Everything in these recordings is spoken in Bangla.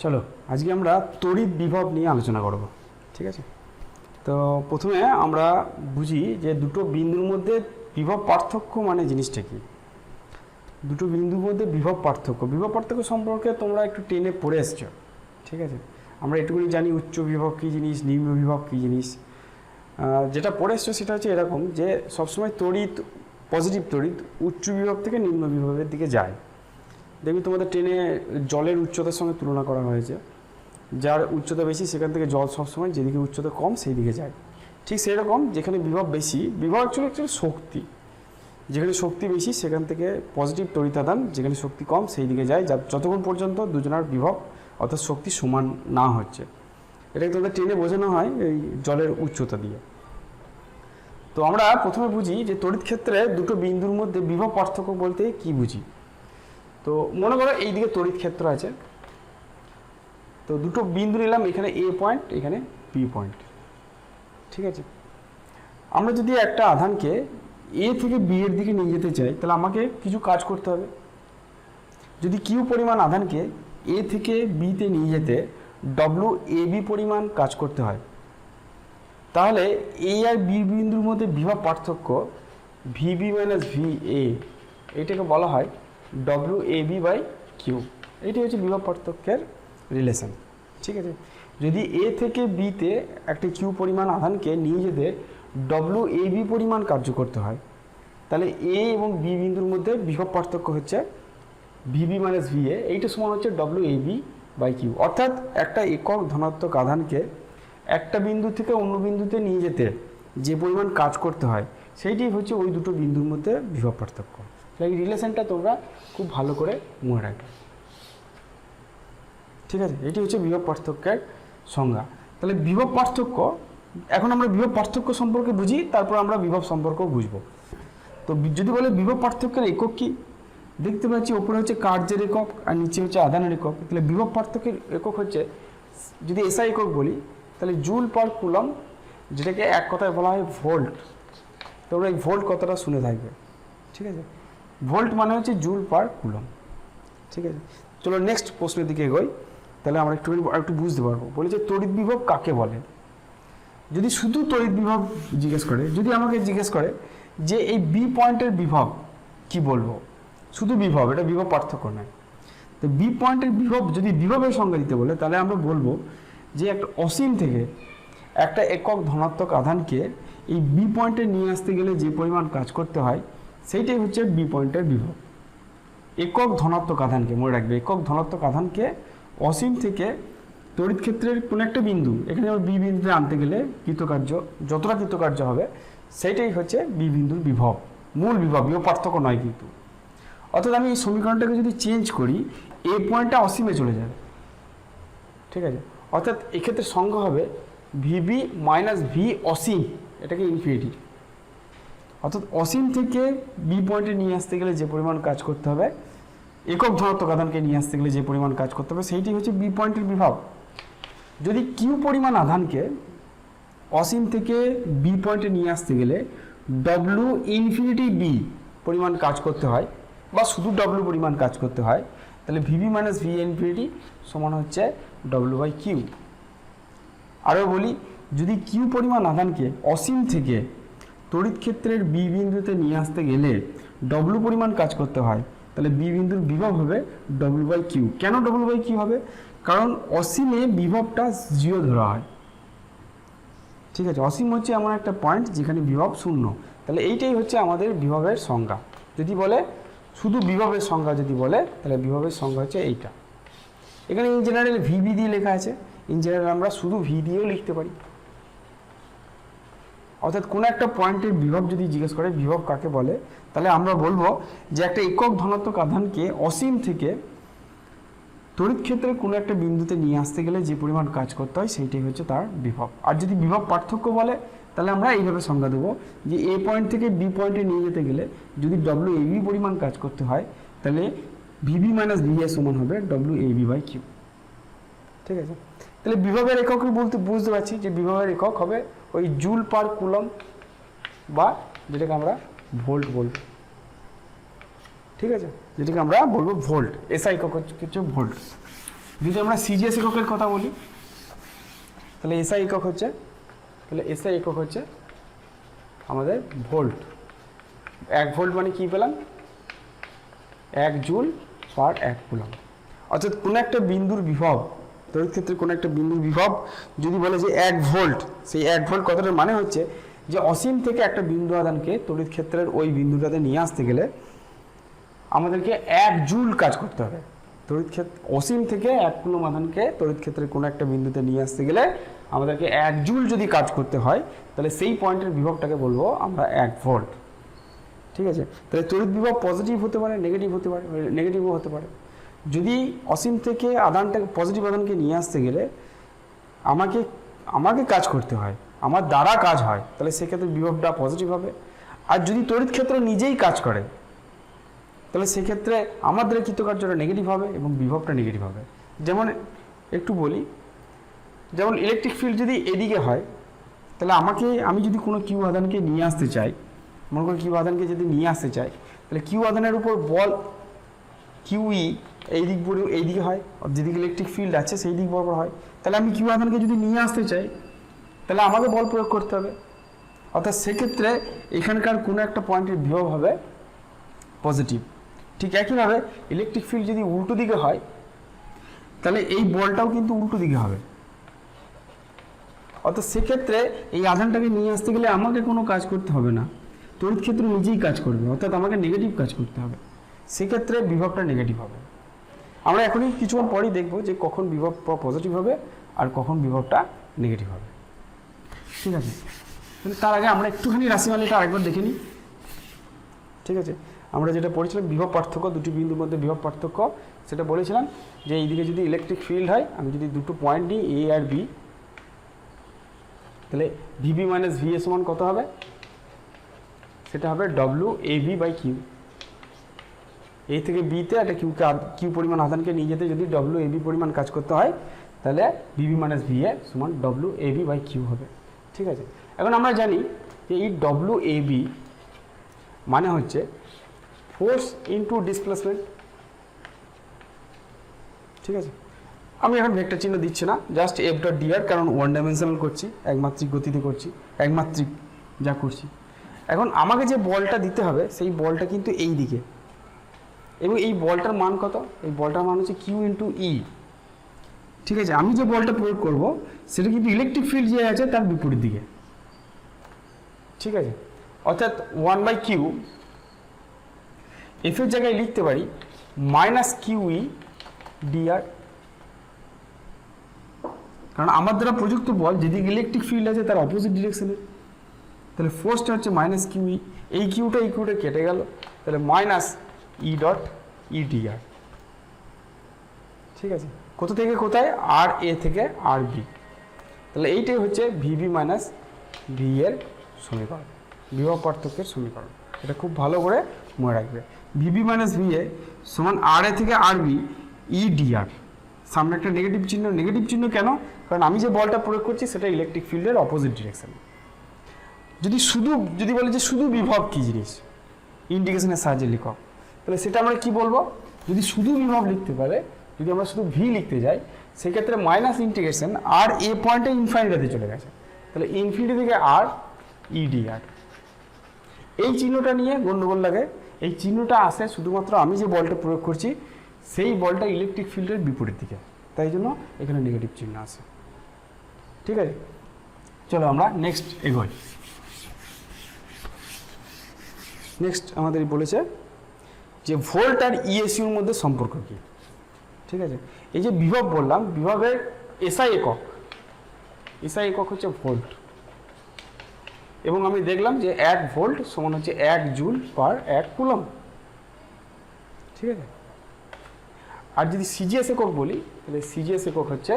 চলো আজকে আমরা তড়িৎ বিভব নিয়ে আলোচনা করব। ঠিক আছে, তো প্রথমে আমরা বুঝি যে দুটো বিন্দুর মধ্যে বিভব পার্থক্য মানে জিনিসটা কি। দুটো বিন্দুর মধ্যে বিভব পার্থক্য সম্পর্কে তোমরা একটু টেনে পড়ে এসছো। ঠিক আছে, আমরা এটুকুনি জানি উচ্চ বিভব কী জিনিস, নিম্ন বিভব কী জিনিস। যেটা পড়ে এসছো সেটা হচ্ছে এরকম যে সবসময় তড়িৎ, পজিটিভ তড়িৎ উচ্চ বিভব থেকে নিম্ন বিভবের দিকে যায়। দেখবি তোমাদের ট্রেনে জলের উচ্চতার সঙ্গে তুলনা করা হয়েছে, যার উচ্চতা বেশি সেখান থেকে জল সবসময় যেদিকে উচ্চতা কম সেই দিকে যায়। ঠিক সেই রকম যেখানে বিভব বেশি, বিভব অ্যাকচুয়ালি শক্তি, যেখানে শক্তি বেশি সেখান থেকে পজিটিভ তড়িতাদান, যেখানে শক্তি কম সেই দিকে যায়, যতক্ষণ পর্যন্ত দুজনের বিভব অর্থাৎ শক্তি সমান না হচ্ছে। এটাকে তোমাদের ট্রেনে বোঝানো হয় এই জলের উচ্চতা দিয়ে। তো আমরা প্রথমে বুঝি যে তড়িৎ ক্ষেত্রে দুটো বিন্দুর মধ্যে বিভব পার্থক্য বলতে কি বুঝি। তো মনে করো এই দিকে তড়িৎ ক্ষেত্র আছে, তো দুটো বিন্দু নিলাম, এখানে এ পয়েন্ট, এখানে বি পয়েন্ট। ঠিক আছে, আমরা যদি একটা আধানকে এ থেকে বি এর দিকে নিয়ে যেতে চাই তাহলে আমাকে কিছু কাজ করতে হবে। যদি কিউ পরিমাণ আধানকে এ থেকে বিতে নিয়ে যেতে ডব্লিউ এ বি পরিমাণ কাজ করতে হয়, তাহলে এ আর বি বিন্দুর মধ্যে বিভব পার্থক্য ভিবি মাইনাস ভি এ, এইটাকে বলা হয় W A B by Q. এইটি হচ্ছে বিভব পার্থক্যের রিলেশন। ঠিক আছে, যদি এ থেকে বিতে একটা কিউ পরিমাণ আধানকে নিয়ে যেতে ডব্লিউ এ বি পরিমাণ কার্য করতে হয়, তাহলে এ এবং বি বিন্দুর মধ্যে বিভব পার্থক্য হচ্ছে ভিবি মাইনাস ভি এ, এইটা সমান হচ্ছে W A B by Q. অর্থাৎ একটা একক ধনাত্মক আধানকে একটা বিন্দু থেকে অন্য বিন্দুতে নিয়ে যেতে যে পরিমাণ কাজ করতে হয় সেইটি হচ্ছে ওই দুটো বিন্দুর মধ্যে বিভব পার্থক্য। এই রিলেশনটা তোমরা খুব ভালো করে মনে রাখবে। ঠিক আছে, এটি হচ্ছে বিভব পার্থক্যের সংজ্ঞা। তাহলে বিভব পার্থক্য, এখন আমরা বিভব পার্থক্য সম্পর্কে বুঝি, তারপর আমরা বিভব সম্পর্ক বুঝবো। তো যদি বলে বিভব পার্থক্যের একক কি, দেখতে পাচ্ছি ওপরে হচ্ছে কার্যের একক আর নিচে হচ্ছে আধানের একক। তাহলে বিভব পার্থক্যের একক হচ্ছে, যদি এসআই একক বলি তাহলে জুল পার কুলম, যেটাকে এক কথায় বলা হয় ভোল্ট। তোমরা এই ভোল্ট কথাটা শুনে থাকবে। ঠিক আছে, ভোল্ট মানে হচ্ছে জুল পার কুলম। ঠিক আছে, চলো নেক্সট প্রশ্নের দিকে এগোই, তাহলে আমরা একটু বুঝতে পারবো। বলি যে তড়িৎ বিভব কাকে বলে। যদি শুধু তড়িৎ বিভব জিজ্ঞেস করে, যদি আমাকে জিজ্ঞেস করে যে এই বি পয়েন্টের বিভব কি বলবো, শুধু বিভব, এটা বিভব পার্থক্য নয়। তো বি পয়েন্টের বিভব যদি বিভবের সংজ্ঞা দিতে বলে তাহলে আমরা বলবো যে একটা অসীম থেকে একটা একক ধনাত্মক আধানকে এই বি পয়েন্টে নিয়ে আসতে গেলে যে পরিমাণ কাজ করতে হয় সেইটাই হচ্ছে বি পয়েন্টের বিভব। একক ধনাত্মক আধানকে, মনে রাখবে, একক ধনাত্মক আধানকে অসীম থেকে তড়িৎ ক্ষেত্রের কোনো একটা বিন্দু, এখানে আমরা বি বিন্দুতে আনতে গেলে কৃতকার্য, যতটা কৃতকার্য হবে সেইটাই হচ্ছে বি বিন্দুর বিভব, মূল বিভব, বিভব পার্থক্য নয় কিন্তু। অর্থাৎ আমি এই সমীকরণটাকে যদি চেঞ্জ করি, এ পয়েন্টটা অসীমে চলে যাবে। ঠিক আছে, অর্থাৎ এক্ষেত্রে সংজ্ঞা হবে ভিবি মাইনাস ভি অসীম, এটাকে ইনফিনিটি। অর্থাৎ অসীম থেকে বি পয়েন্টে নিয়ে আসতে গেলে যে পরিমাণ কাজ করতে হবে, একক ধনাত্মক আধানকে নিয়ে আসতে গেলে যে পরিমাণ কাজ করতে হবে সেইটি হচ্ছে বি পয়েন্টের বিভব। যদি কিউ পরিমাণ আধানকে অসীম থেকে বি পয়েন্টে নিয়ে আসতে গেলে ডব্লিউ ইনফিনিটি বি পরিমাণ কাজ করতে হয়, বা শুধু ডব্লিউ পরিমাণ কাজ করতে হয়, তাহলে ভিবি মাইনাস ভি ইনফিনিটি সমান হচ্ছে ডব্লিউ বাই কিউ। আরও বলি, যদি কিউ পরিমাণ আধানকে অসীম থেকে তড়িৎ ক্ষেত্রের বি বিন্দুতে নিয়ে আসতে গেলে ডব্লিউ পরিমাণ কাজ করতে হয়, তাহলে বি বিন্দুর বিভব হবে ডব্লিউ বাই কিউ। কেন ডব্লিউ বাই কিউ হবে? কারণ অসীমে বিভবটা 0 ধরা হয়। ঠিক আছে, অসীম হচ্ছে এমন একটা পয়েন্ট যেখানে বিভব 0। তাহলে এইটাই হচ্ছে আমাদের বিভবের সংজ্ঞা। যদি বলে শুধু বিভবের সংজ্ঞা যদি বলে, তাহলে বিভবের সংজ্ঞা হচ্ছে এইটা। এখানে ইন জেনারেল ভিবি দিয়ে লেখা আছে, ইন জেনারেল আমরা শুধু ভি দিয়েও লিখতে পারি। অর্থাৎ কোনো একটা পয়েন্টের বিভব যদি জিজ্ঞেস করে বিভব কাকে বলে, তাহলে আমরা বলবো যে একটা একক ধনাত্মক আধানকে অসীম থেকে তড়িৎ ক্ষেত্রে কোনো একটা বিন্দুতে নিয়ে আসতে গেলে যে পরিমাণ কাজ করতে হয় সেইটাই হচ্ছে তার বিভব। আর যদি বিভব পার্থক্য বলে তাহলে আমরা এইভাবে সংজ্ঞা দেবো যে এ পয়েন্ট থেকে বি পয়েন্টে নিয়ে যেতে গেলে যদি ডব্লিউ এ বি পরিমাণ কাজ করতে হয়, তাহলে ভিবি মাইনাস ভি এ সমান হবে W A B by Q. ঠিক আছে, তাহলে বিভবের একক বুঝতে পারছি যে বিভবের একক হবে ওই জুল পার কুলম, বা যেটাকে আমরা ভোল্ট বলব। ঠিক আছে, যেটাকে আমরা বলবো ভোল্ট, এসআই একক হচ্ছে ভোল্ট। যদি আমরা সিজিএস এককের কথা বলি তাহলে এসআই একক হচ্ছে আমাদের ভোল্ট। 1 ভোল্ট মানে কি পেলাম? 1 জুল পার 1 কুলম্ব। অর্থাৎ কোনো একটা বিন্দুর বিভব, তড়িৎ ক্ষেত্রে কোনো একটা বিন্দুর বিভব যদি বলে যে 1 ভোল্ট, সেই 1 ভোল্ট কথাটার মানে হচ্ছে যে অসীম থেকে একটা বিন্দু আধানকে তড়িৎ ক্ষেত্রের ওই বিন্দুটাতে নিয়ে আসতে গেলে আমাদেরকে 1 জুল কাজ করতে হবে। তড়িৎ ক্ষেত্র অসীম থেকে 1 কুলম্ব আধানকে তড়িৎ ক্ষেত্রের কোনো একটা বিন্দুতে নিয়ে আসতে গেলে আমাদেরকে 1 জুল যদি কাজ করতে হয় তাহলে সেই পয়েন্টের বিভবটাকে বলবো আমরা 1 ভোল্ট। ঠিক আছে, তাহলে তড়িৎ বিভব পজিটিভ হতে পারে, নেগেটিভও হতে পারে। যদি অসীম থেকে আধানটাকে পজিটিভ আধানকে নিয়ে আসতে গেলে আমাকে কাজ করতে হয়, আমার দ্বারা কাজ হয়, তাহলে সেক্ষেত্রে বিভবটা পজিটিভ হবে। আর যদি তড়িৎ ক্ষেত্র নিজেই কাজ করে তাহলে সেক্ষেত্রে আমাদের কৃতকার্যটা নেগেটিভ হবে এবং বিভবটা নেগেটিভ হবে। যেমন একটু বলি, যেমন ইলেকট্রিক ফিল্ড যদি এদিকে হয় তাহলে আমি যদি কোনো কিউ আধানকে নিয়ে আসতে চাই, মনে করি কিউ আধানকে যদি নিয়ে আসতে চাই তাহলে কিউ আধানের উপর বল কিউই এইদিকে হয়, যেদিকে ইলেকট্রিক ফিল্ড আছে সেই দিক বরাবর হয়। তাহলে আমি কিউ আধানকে যদি নিয়ে আসতে চাই তাহলে আমাকে বল প্রয়োগ করতে হবে। অর্থাৎ সেক্ষেত্রে এখানকার কোনো একটা পয়েন্টের বিভব হবে পজিটিভ। ঠিক একইভাবে ইলেকট্রিক ফিল্ড যদি উল্টো দিকে হয় তাহলে এই বলটাও কিন্তু উল্টো দিকে হবে। অর্থাৎ সেক্ষেত্রে এই আধানটাকে নিয়ে আসতে গেলে আমাকে কোনো কাজ করতে হবে না, তড়িৎ ক্ষেত্র নিজেই কাজ করবে, অর্থাৎ আমাকে নেগেটিভ কাজ করতে হবে। সেক্ষেত্রে বিভবটা নেগেটিভ হবে। আমরা এখনই কিছুক্ষণ পরেই দেখব যে কখন বিভব পজিটিভ হবে আর কখন বিভবটা নেগেটিভ হবে। ঠিক আছে, তার আগে আমরা একটুখানি রাশিমালাটা আরেকবার দেখে নিই। ঠিক আছে, আমরা যেটা পড়েছিলাম বিভব পার্থক্য, দুটি বিন্দুর মধ্যে বিভব পার্থক্য, সেটা বলেছিলাম যে এইদিকে যদি ইলেকট্রিক ফিল্ড হয়, আমি যদি দুটো পয়েন্ট নিই এ আর বি, তাহলে ভিবি মাইনাস ভি এ সমান কত হবে? সেটা হবে WAV/Q। এ থেকে বিতে একটা কিউ পরিমাণ আধানকে নিয়ে যেতে যদি WAV পরিমাণ কাজ করতে হয় তাহলে ভিবি মাইনাস ভি এ সমান WAV/Q হবে। ঠিক আছে, এখন আমরা জানি যে এই WAV মানে হচ্ছে ফোর্স ইনটু ডিসপ্লেসমেন্ট। ঠিক আছে, আমি এখন ভেক্টর চিহ্ন দিচ্ছি না, জাস্ট F.dr, কারণ ওয়ান ডাইমেনশনাল করছি, একমাত্রিক গতিতে করছি, একমাত্রিক যা করছি। এখন আমাকে যে বলটা দিতে হবে সেই বলটা কিন্তু এই দিকে, এবং এই বলটার মান কত? এই বলটার মান হচ্ছে Q ইন্টু E। ঠিক আছে, আমি যে বলটা প্রয়োগ করব সেটা কিন্তু ইলেকট্রিক ফিল্ড যে আছে তার বিপরীত দিকে। ঠিক আছে, অর্থাৎ 1/Q F এর জায়গায় লিখতে পারি -QE dr, কারণ আমার দ্বারা প্রযুক্ত বল যেদিকে ইলেকট্রিক ফিল্ড আছে তার অপোজিট ডিরেকশনে। তাহলে ফোর্সটা হচ্ছে -QE, এই কিউটা কেটে গেল, তাহলে -E.E dr। ঠিক আছে, কোথা থেকে কোথায়? আর এ থেকে আর বি। তাহলে এইটাই হচ্ছে ভিবি মাইনাস ভি এর সমীকরণ, বিভব পার্থক্যের সমীকরণ। এটা খুব ভালো করে মনে রাখবে। ভিবি মাইনাস ভি এ সমান আর এ থেকে আর বি ই ডিআর। সামনে একটা নেগেটিভ চিহ্ন কেন? কারণ আমি যে বলটা প্রয়োগ করছি সেটা ইলেকট্রিক ফিল্ডের অপোজিট ডিরেকশনে। যদি বলে যে শুধু বিভব কী জিনিস, ইন্ডিকেশনের সাহায্যে লিখো, তাহলে সেটা আমরা কি বলবো? যদি শুধু বিভব লিখতে পারে, যদি আমরা শুধু ভি লিখতে যাই, সেক্ষেত্রে মাইনাস ইন্টিগ্রেশন আর এ পয়েন্টে ইনফাইনিটিতে চলে গেছে, তাহলে ইনফিনিটি থেকে আর ই ডিআর। এই চিহ্নটা নিয়ে গন্ডগোল লাগে। এই চিহ্নটা আসে শুধুমাত্র আমি যে বলটা প্রয়োগ করছি সেই বলটা ইলেকট্রিক ফিল্ডের বিপরীত দিকে, তাই জন্য এখানে নেগেটিভ চিহ্ন আসে। ঠিক আছে, চলো আমরা নেক্সট এগোই। নেক্সট আমাদের বলেছে যে ভোল্ট আর ইএসইউর মধ্যে সম্পর্ক কী। ঠিক আছে, এই যে বিভব বললাম, বিভবের এসআই একক হচ্ছে ভোল্ট, এবং আমি দেখলাম যে 1 ভোল্ট সমান হচ্ছে 1 জুল পার 1 কুলম্ব। ঠিক আছে, আর যদি সিজিএস একক বলি তাহলে সিজিএস একক হচ্ছে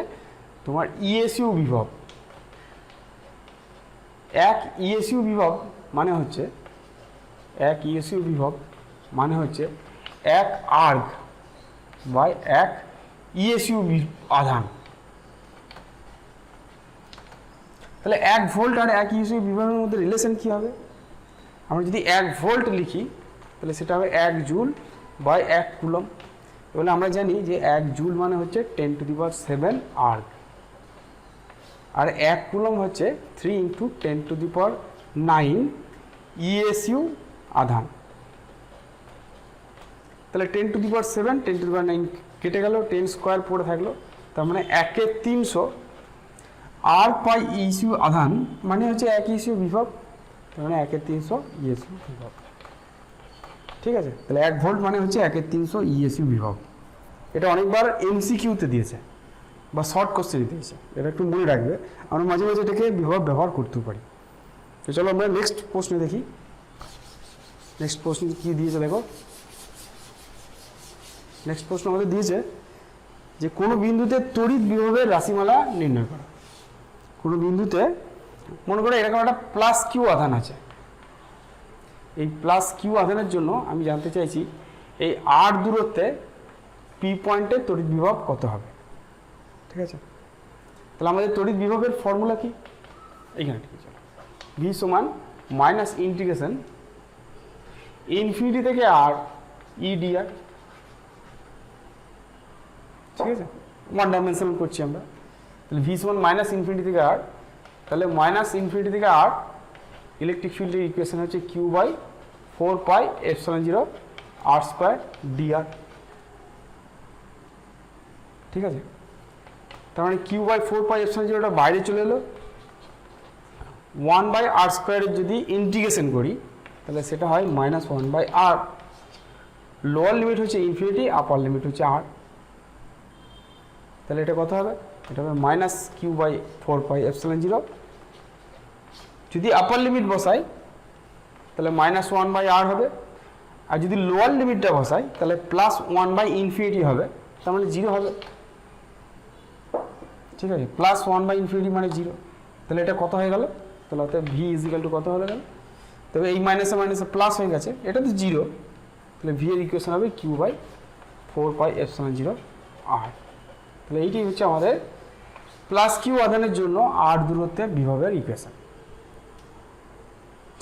তোমার ইএসইউ বিভব। 1 ইএসইউ বিভব মানে হচ্ছে 1 ইএসইউ বিভব মানে হচ্ছে 1 আর্গ বাই 1 ইএসইউ আধান। তাহলে 1 ভোল্ট আর 1 ইএসইউ বিভবের মধ্যে রিলেশন কী হবে? আমরা যদি 1 ভোল্ট লিখি তাহলে সেটা হবে 1 জুল বাই 1 কুলম্ব। এবার আমরা জানি যে 1 জুল মানে হচ্ছে 10⁷ আর্গ, আর 1 কুলম্ব হচ্ছে 3 × 10⁹ ইএসইউ আধান। তাহলে 10⁷ 10⁹ কেটে গেল, 10 স্কোয়ার পড়ে থাকলো, তার মানে 1/300 r/ইএসইউ আধান মানে হচ্ছে 1 ইএসইউ বিভব, তার মানে 1/300 ইএসইউ বিভব। ঠিক আছে, তাহলে 1 ভোল্ট মানে হচ্ছে 1/300 ইএসইউ বিভব। এটা অনেকবার এমসিকিউতে দিয়েছে বা শর্ট কোশ্চেনে দিয়েছে, এটা একটু মনে রাখবে। আমরা মাঝে মাঝে এটাকে বিভব ব্যবহার করতেও পারি। তো চলো আমরা নেক্সট প্রশ্নে দেখি। নেক্সট প্রশ্ন কী দিয়েছে দেখো। নেক্সট প্রশ্ন আমাদের দিয়েছে যে কোনো বিন্দুতে তড়িৎ বিভবের রাশিমালা নির্ণয় করা। কোনো বিন্দুতে মনে করো এরকম একটা প্লাস কিউ আধান আছে। এই প্লাস কিউ আধানের জন্য আমি জানতে চাইছি এই আর দূরত্বে পি পয়েন্টে তড়িৎ বিভব কত হবে। ঠিক আছে, তাহলে আমাদের তড়িৎ বিভবের ফর্মুলা কি? এইখানে ঠিক আছে, ভি সমান মাইনাস ইন্টিগ্রেশন ইনফিনিটি থেকে আর ই ডিআর। ঠিক আছে, ওয়ান ডাইমেনশনাল করছি আমরা। তাহলে ভি সমান মাইনাস ইনফিনিটি থেকে আর, তাহলে মাইনাস ইনফিনিটি থেকে আর ইলেকট্রিক ফিল্ডের ইকুয়েশন হচ্ছে Q/4πε0 r² dr। ঠিক আছে, তার মানে Q/4πε0টা বাইরে চলে এলো, 1/r² যদি ইন্টিগ্রেশন করি তাহলে সেটা হয় -1/r। লোয়ার লিমিট হচ্ছে ইনফিনিটি, আপার লিমিট হচ্ছে r। তাহলে এটা কত হবে? এটা হবে -Q/4πε0। যদি আপার লিমিট বসাই তাহলে -1/r হবে, আর যদি লোয়ার লিমিটটা বসাই তাহলে +1/∞ হবে, তার মানে 0 হবে। ঠিক আছে, +1/∞ মানে 0। তাহলে এটা কত হয়ে গেল? তাহলে অর্থাৎ ভি ইজিক্যাল টু কত হয়ে গেল? তবে এই মাইনাসে মাইনাসে প্লাস হয়ে গেছে, এটা তো 0। তাহলে ভি এর ইকুয়েশন হবে Q/4πε0 r। তাহলে এইটাই হচ্ছে আমাদের প্লাস কিউ আধানের জন্য আর দূরত্বে বিভবের ইকুয়েশন।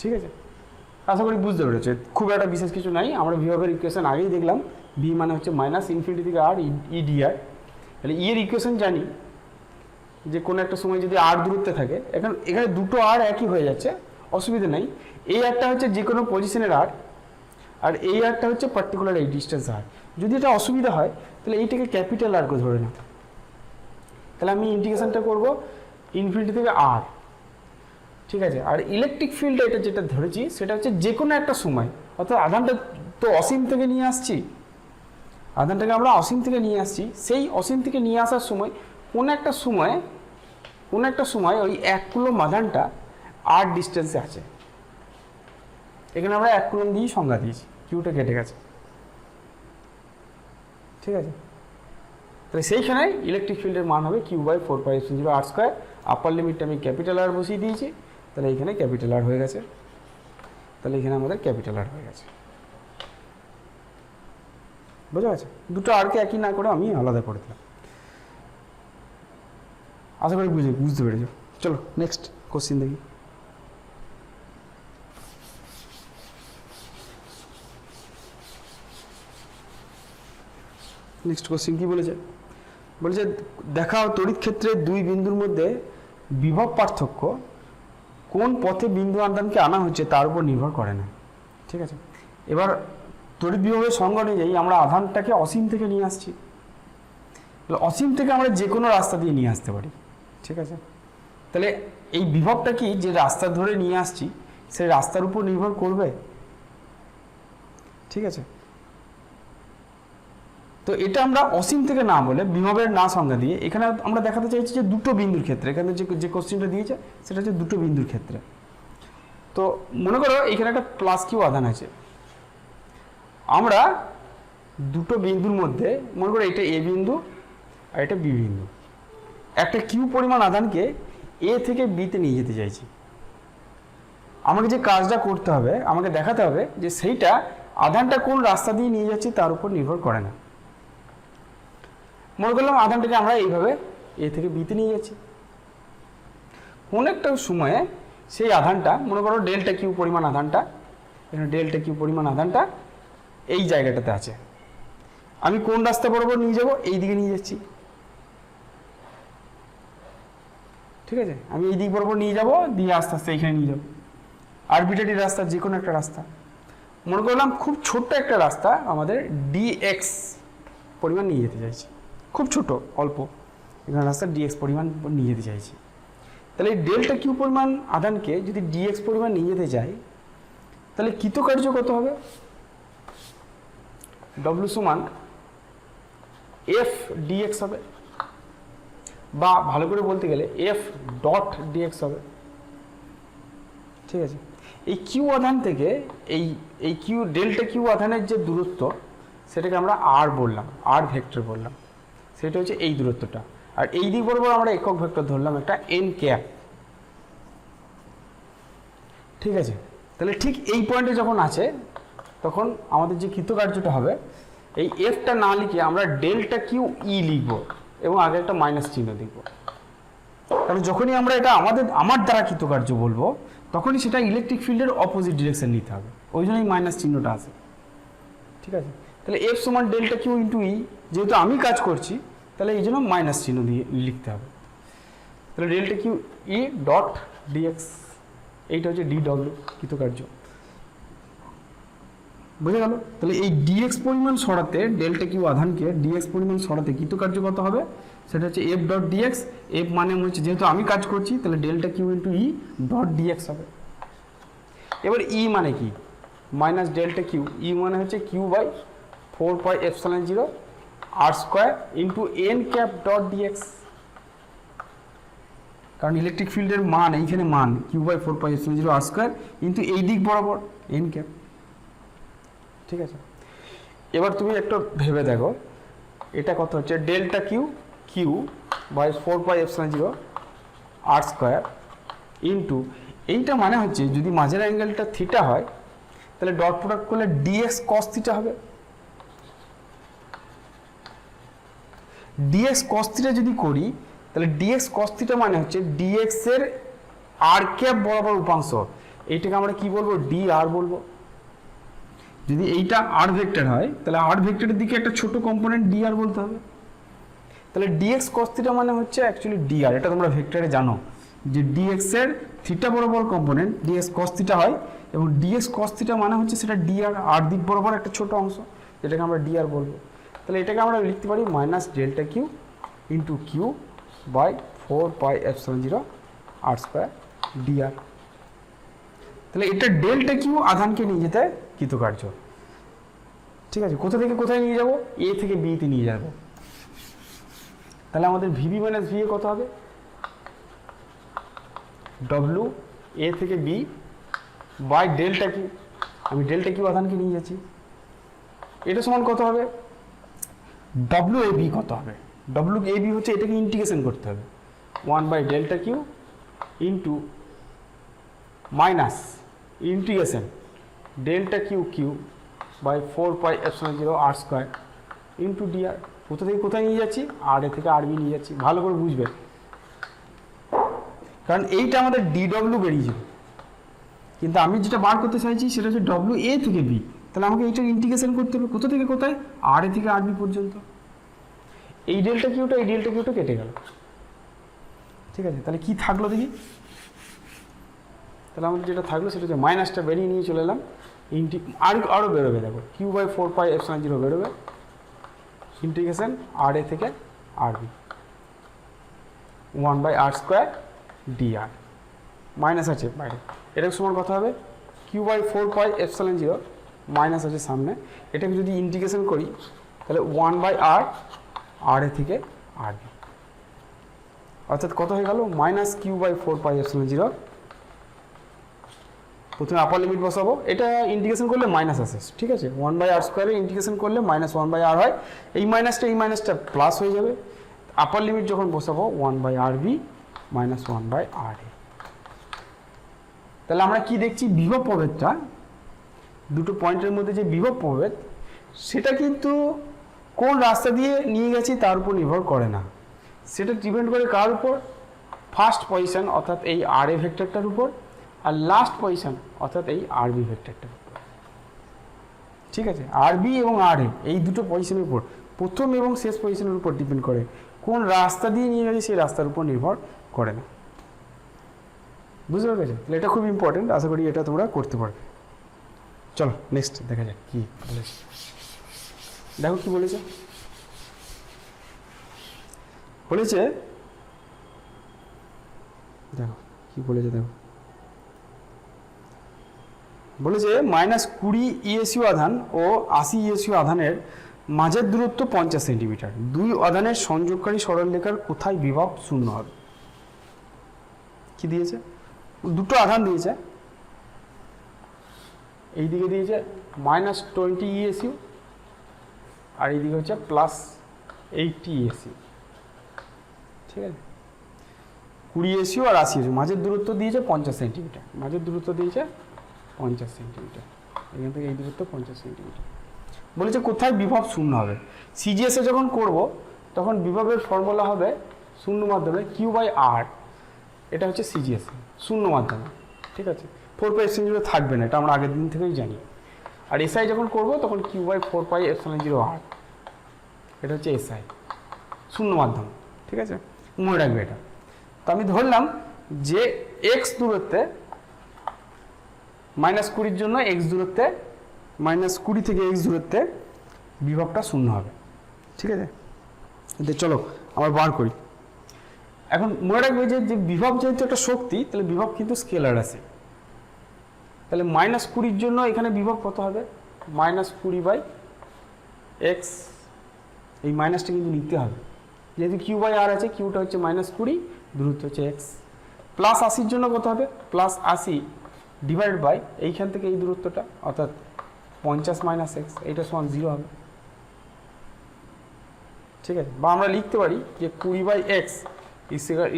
ঠিক আছে, আশা করি বুঝতে পেরেছে, খুব একটা বিশেষ কিছু নাই। আমরা বিভবের ইকুয়েশন আগেই দেখলাম, ভি মানে হচ্ছে -ইনফিনিটি থেকে আর ই ডিআর। তাহলে ই এর ইকুয়েশন জানি যে কোনো একটা সময় যদি আর দূরত্বে থাকে, এখানে দুটো আর একই হয়ে যাচ্ছে, অসুবিধা নেই। এই আরটা হচ্ছে যে কোনো পজিশনের আর এই আরটা হচ্ছে পার্টিকুলার এই ডিস্টেন্স আর। যদি এটা অসুবিধা হয় তাহলে এইটাকে ক্যাপিটাল আর করে ধরে নাও। তাহলে আমি ইন্টিগ্রেশনটা করব ইনফিনিটি থেকে আর। ঠিক আছে, আর ইলেকট্রিক ফিল্ডে এটা যেটা ধরেছি সেটা হচ্ছে যে কোনো একটা সময়, অর্থাৎ আধানটা তো অসীম থেকে নিয়ে আসছি, আধানটাকে আমরা অসীম থেকে নিয়ে আসছি, সেই অসীম থেকে নিয়ে আসার সময় কোনো একটা সময় ওই 1 কুলম্ব আধানটা আর ডিস্টেন্সে আছে। এখানে আমরা 1 কুলম্ব দিয়েই সংজ্ঞা দিয়েছি, কিউটা কেটে গেছে। ঠিক আছে, তাহলে সেইখানে ইলেকট্রিক ফিল্ডের মান হবে Q/4πε0 r²। আপার লিমিটটা আমি ক্যাপিটাল আর বসিয়ে দিয়েছি, তাহলে এখানে ক্যাপিটাল আর হয়ে গেছে। তাহলে এখানে আমাদের ক্যাপিটাল আর হয়ে গেছে। বোঝা গেছে? দুটো আরকে একই না করে আমি আলাদা করে দিলাম। আশা করি বুঝতে পেরেছো। চলো নেক্সট কোশ্চিন দেখি। নেক্সট কোশ্চিন কি বলেছে? বলেছে দেখাও তড়িৎ ক্ষেত্রে দুই বিন্দুর মধ্যে বিভব পার্থক্য কোন পথে বিন্দু আধানকে আনা হচ্ছে তার উপর নির্ভর করে না। ঠিক আছে, এবার তড়িৎ বিভবের সংজ্ঞা অনুযায়ী আমরা আধানটাকে অসীম থেকে নিয়ে আসছি। অসীম থেকে আমরা যে কোনো রাস্তা দিয়ে নিয়ে আসতে পারি। ঠিক আছে, তাহলে এই বিভবটা কি যে রাস্তা ধরে নিয়ে আসছি সেই রাস্তার উপর নির্ভর করবে? ঠিক আছে, তো এটা আমরা অসীম থেকে না বলে বিভবের না সংজ্ঞা দিয়ে এখানে আমরা দেখাতে চাইছি যে দুটো বিন্দুর ক্ষেত্রে, এখানে যে কোশ্চেনটা দিয়েছে সেটা হচ্ছে দুটো বিন্দুর ক্ষেত্রে। তো মনে করো এখানে একটা প্লাস কিউ আধান আছে, আমরা দুটো বিন্দুর মধ্যে মনে করো এটা এ বিন্দু আর এটা বি বিন্দু, একটা কিউ পরিমাণ আধানকে এ থেকে বিতে নিয়ে যেতে চাইছি। আমাকে যে কাজটা করতে হবে, আমাকে দেখাতে হবে যে সেইটা আধানটা কোন রাস্তা দিয়ে নিয়ে যাচ্ছে তার উপর নির্ভর করে না। মনে করলাম আধানটাকে আমরা এইভাবে এ থেকে বিতে নিয়ে যাচ্ছি, কোন একটা সময়ে সেই আধানটা মনে করো ডেল্টা কিউ পরিমাণ আধানটা, এখানে ডেল্টা কিউ পরিমাণ আধানটা এই জায়গাটাতে আছে, আমি কোন রাস্তা বরাবর নিয়ে যাব, এই দিকে নিয়ে যাচ্ছি, ঠিক আছে, আমি এই দিক বরাবর নিয়ে যাব, দিয়ে আস্তে আস্তে এইখানে নিয়ে যাব, আরবিট্রারি রাস্তা, যে কোনো একটা রাস্তা। মনে করলাম খুব ছোট্ট একটা রাস্তা আমাদের dx পরিমাণ নিয়ে যেতে চাইছি, খুব ছোট অল্প এখানে রাস্তা dx পরিমাণ নিয়ে যেতে চাইছি। তাহলে এই ডেল্টা কিউ পরিমাণ আধানকে যদি dx পরিমাণ নিয়ে যেতে চাই, তাহলে কৃতকার্য কত হবে? w সমান f dx হবে, বা ভালো করে বলতে গেলে f ডট dx হবে, ঠিক আছে। এই কিউ আধান থেকে এই কিউ ডেল্টা কিউ আধানের যে দূরত্ব, সেটাকে আমরা আর বললাম, আর ভেক্টর বললাম, সেটা হচ্ছে এই দূরত্বটা। আর এই দিক বরাবর আমরা একক ভেক্টর ধরলাম একটা এন ক্যাপ, ঠিক আছে। তাহলে ঠিক এই পয়েন্টে যখন আছে, তখন আমাদের যে কৃতকার্যটা হবে, এই এফটা না লিখে আমরা ডেল্টা কিউ ই লিখব এবং আগে একটা মাইনাস চিহ্ন লিখব, কারণ যখনই আমরা এটা আমার দ্বারা কৃতকার্য বলবো, তখনই সেটা ইলেকট্রিক ফিল্ডের অপোজিট ডিরেকশন নিতে হবে, ওই জন্যই মাইনাস চিহ্নটা আছে, ঠিক আছে। তাহলে এফ সমান ডেল্টা কিউ ইন্টু ই, যেহেতু আমি কাজ করছি, তাহলে এই জন্য মাইনাস চিহ্ন দিয়ে লিখতে হবে। তাহলে delta Q E dot DX, এইটা হচ্ছে ডিডব্লিউ কৃতকার্য, বুঝে গেল। তাহলে এই ডিএক্স পরিমাণ সরাতে, ডেল্টা কিউ আধানকে ডিএক্স পরিমাণ সরাতে কৃতকার্য কত হবে, সেটা হচ্ছে এফ ডট ডিএক্স। এফ মানে হচ্ছে যেহেতু আমি কাজ করছি, তাহলে delta Q into E dot DX হবে। এবার ই মানে কি, মাইনাস ডেল্টা কিউ, ই মানে হচ্ছে Q by 4πε0 R square into N cap dot DX, কারণ ইলেকট্রিক ফিল্ডের মান এইখানে মান Q by 4πε0 R square into এই দিক বরাবর এন ক্যাপ, ঠিক আছে। এবার তুমি একটু ভেবে দেখো, এটা কত হচ্ছে delta Q Q by 4πε0 R square into এইটা মানে হচ্ছে যদি মাঝের অ্যাঙ্গেলটা থিটা হয়, তাহলে ডট প্রোডাক্ট করলে ডিএক্স কস থিটা হবে। ডিএক্স কস থিটা যদি করি, তাহলে ডিএক্স কস থিটা মানে হচ্ছে ডিএক্স এর আর ক্যাপ বরাবর উপাংশ, এইটাকে আমরা কি বলবো, ডি আর বলবো। যদি এইটা আর ভেক্টর হয়, তাহলে আর ভেক্টরের দিকে একটা ছোট কম্পোনেন্ট ডি আর বলতে হবে। তাহলে ডিএক্স কস থিটা মানে হচ্ছে অ্যাকচুয়ালি ডি আর, এটা তোমরা ভেক্টরে জানো যে ডিএক্স এর থিটা বরাবর কম্পোনেন্ট ডিএক্স কস থিটা হয়, এবং ডিএক্স কস থিটা মানে হচ্ছে সেটা ডি আর, আর দিক বরাবর একটা ছোট অংশ, যেটাকে আমরা ডি আর বলবো। তাহলে এটাকে আমরা লিখতে পারি minus delta Q into Q by 4πε0 R square D R. তাহলে এটা ডেল্টা কিউ আধানকে নিয়ে যেতে কৃতকার্য, ঠিক আছে। কোথা থেকে কোথায় নিয়ে যাব, এ থেকে বি তে নিয়ে যাব। তাহলে আমাদের ভিবি মাইনাস ভি এ কত হবে, ডব্লিউ এ থেকে বি বাই ডেল্টা কিউ, আমি ডেল্টা কিউ আধানকে নিয়ে যাচ্ছি, এটা সমান কত হবে, ডব্লিউ এ বি কত হবে, ডব্লিউ এ বি হচ্ছে এটাকে ইন্টিগ্রেশন করতে হবে, 1 by delta Q into minus integration delta Q Q by 4πε0 R square into D R. কোথা থেকে কোথায় নিয়ে যাচ্ছি, আর এ থেকে আর বি নিয়ে যাচ্ছি, ভালো করে বুঝবে, কারণ এইটা আমাদের ডিডব্লিউ বেরিয়ে যাবে, কিন্তু আমি যেটা বার করতে চাইছি সেটা হচ্ছে ডব্লিউ এ থেকে বি। তাহলে আমাকে এইটা ইন্টিগ্রেশন করতে হবে কোথা থেকে কোথায়, আর এ থেকে আর বি পর্যন্ত। এই ডেল্টা কিউটা কেটে গেল, ঠিক আছে। তাহলে কি থাকলো দেখি, তাহলে আমাদের যেটা থাকলো সেটা হচ্ছে মাইনাসটা বেরিয়ে নিয়ে চলে এলাম, আরও বেরোবে, দেখো কিউ বাই 4πε0 বেরোবে, ইন্টিগ্রেশন আর এ থেকে R B 1 by R square D R, minus আছে বাইরে, এটার সমান কথা হবে কিউ বাই 4πε0 মাইনাস আছে সামনে, এটাকে যদি ইন্টিগ্রেশন করি তাহলে 1 বাই আর এ থেকে আর বি, অর্থাৎ কত হয়ে গেল মাইনাস কিউ বাই 4πε0। প্রথমে আপার লিমিট বসাবো, এটা ইন্টিগ্রেশন করলে মাইনাস আসে, ঠিক আছে, 1 বাই আর স্কোয়ারে ইন্টিগ্রেশন করলে মাইনাস 1 বাই আর হয়, এই মাইনাসটা প্লাস হয়ে যাবে। আপার লিমিট যখন বসাবো 1 by R B minus 1 by R A. তাহলে আমরা কি দেখছি, বিভব প্রভেদটা, দুটো পয়েন্টের মধ্যে যে বিভব প্রভেদ, সেটা কিন্তু কোন রাস্তা দিয়ে নিয়ে গেছি তার উপর নির্ভর করে না, সেটা ডিপেন্ড করে কার উপর, ফার্স্ট পজিশন অর্থাৎ এই আর এ ভেক্টরটার উপর, আর লাস্ট পজিশন অর্থাৎ এই আর বি ভেক্টরটার উপর, ঠিক ঠিক আছে, আর বি এবং আর এ এই দুটো পজিশনের উপর, প্রথম এবং শেষ পজিশনের উপর ডিপেন্ড করে, কোন রাস্তা দিয়ে নিয়ে গেছে সেই রাস্তার উপর নির্ভর করে না। বুঝতে পেরেছো? তাহলে এটা খুব ইম্পর্টেন্ট, আশা করি এটা তোমরা করতে পারবে। চলো নেক্সট দেখা যাক কি বলেছে। দেখো কি বলেছে, বলেছে দেখো কি বলেছে, দেখো বলেছে -20 ইএসইউ আধান ও 80 ইএসইউ আধানের মাঝের দূরত্ব 50 সেন্টিমিটার, দুই আধানের সংযোগকারী সরলরেখার কোথায় বিভব শূন্য হবে। কি দিয়েছে, দুটো আধান দিয়েছে, এই দিকে দিয়েছে -20 ইএসইউ আর এইদিকে হচ্ছে +80 ইএসইউ, ঠিক আছে, 20 ইএসইউ আর 80 ইএসইউ, মাঝের দূরত্ব দিয়েছে 50 সেন্টিমিটার, মাঝের দূরত্ব দিয়েছে 50 সেন্টিমিটার, এখান থেকে এই দূরত্ব 50 সেন্টিমিটার। বলেছে কোথায় বিভব শূন্য হবে। সিজিএসে যখন করব তখন বিভবের ফর্মুলা হবে শূন্য মাধ্যমে Q/R, এটা হচ্ছে সিজিএস শূন্য মাধ্যমে, ঠিক আছে, 4πε0 থাকবে না, এটা আমরা আগের দিন থেকেই জানি। আর এসআই যখন করব তখন Q/4πε0R, এটা হচ্ছে এসআই শূন্য মাধ্যম, ঠিক আছে, মনে রাখবে এটা। তো আমি ধরলাম যে x দূরত্বে -20 জন্য x দূরত্বে -20 থেকে x দূরত্বে বিভবটা শূন্য হবে, ঠিক আছে। চলো আমরা বার করি। এখন মনে রাখবে যে বিভব যেহেতু একটা শক্তি, তাহলে বিভব কিন্তু স্কেলার আছে। তাহলে -20 জন্য এখানে বিভব কত হবে, -20/x, এই মাইনাসটা কিন্তু নিতে হবে, যেহেতু Q/R আছে, কিউটা হচ্ছে -20, দূরত্ব হচ্ছে x, +80 জন্য কত হবে, +80 ডিভাইড বাই এইখান থেকে এই দূরত্বটা, অর্থাৎ 50 - x, এইটা সমান 0 হবে, ঠিক আছে। বা আমরা লিখতে পারি যে 20/x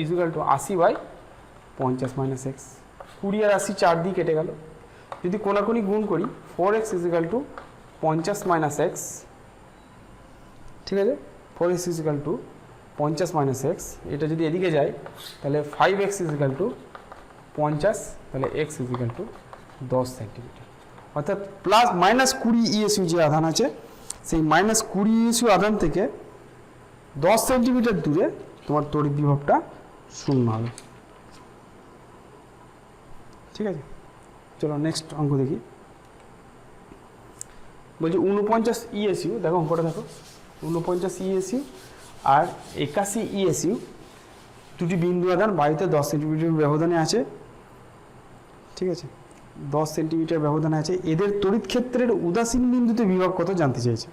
ইকুয়াল টু 80/50 - x, 20 আর 80 4 দিয়ে কেটে গেল। যদি কোনাকুনি গুণ করি 4x ইকুয়াল টু 50 - x, ঠিক আছে, 4x ইকুয়াল টু 50 - x, এটা যদি এদিকে যায় তাহলে 5x ইকুয়াল টু 50, তাহলে x ইকুয়াল টু 10 সেন্টিমিটার। অর্থাৎ -20 ইএসইউ যে আধান আছে, সেই -20 ইএসইউ আধান থেকে 10 সেন্টিমিটার দূরে তোমার তড়িৎ বিভবটা শূন্য হবে, ঠিক আছে। চলো নেক্সট অঙ্ক দেখি। বলছি 49 ইএসইউ, দেখো অঙ্কটা দেখো, 49 ইএসইউ আর 81 ইএসইউ দুটি বিন্দু আধান বায়ুতে 10 সেন্টিমিটার ব্যবধানে আছে, ঠিক আছে, 10 সেন্টিমিটার ব্যবধানে আছে, এদের তড়িৎ ক্ষেত্রের উদাসীন বিন্দুতে বিভব কত জানতে চাইছে,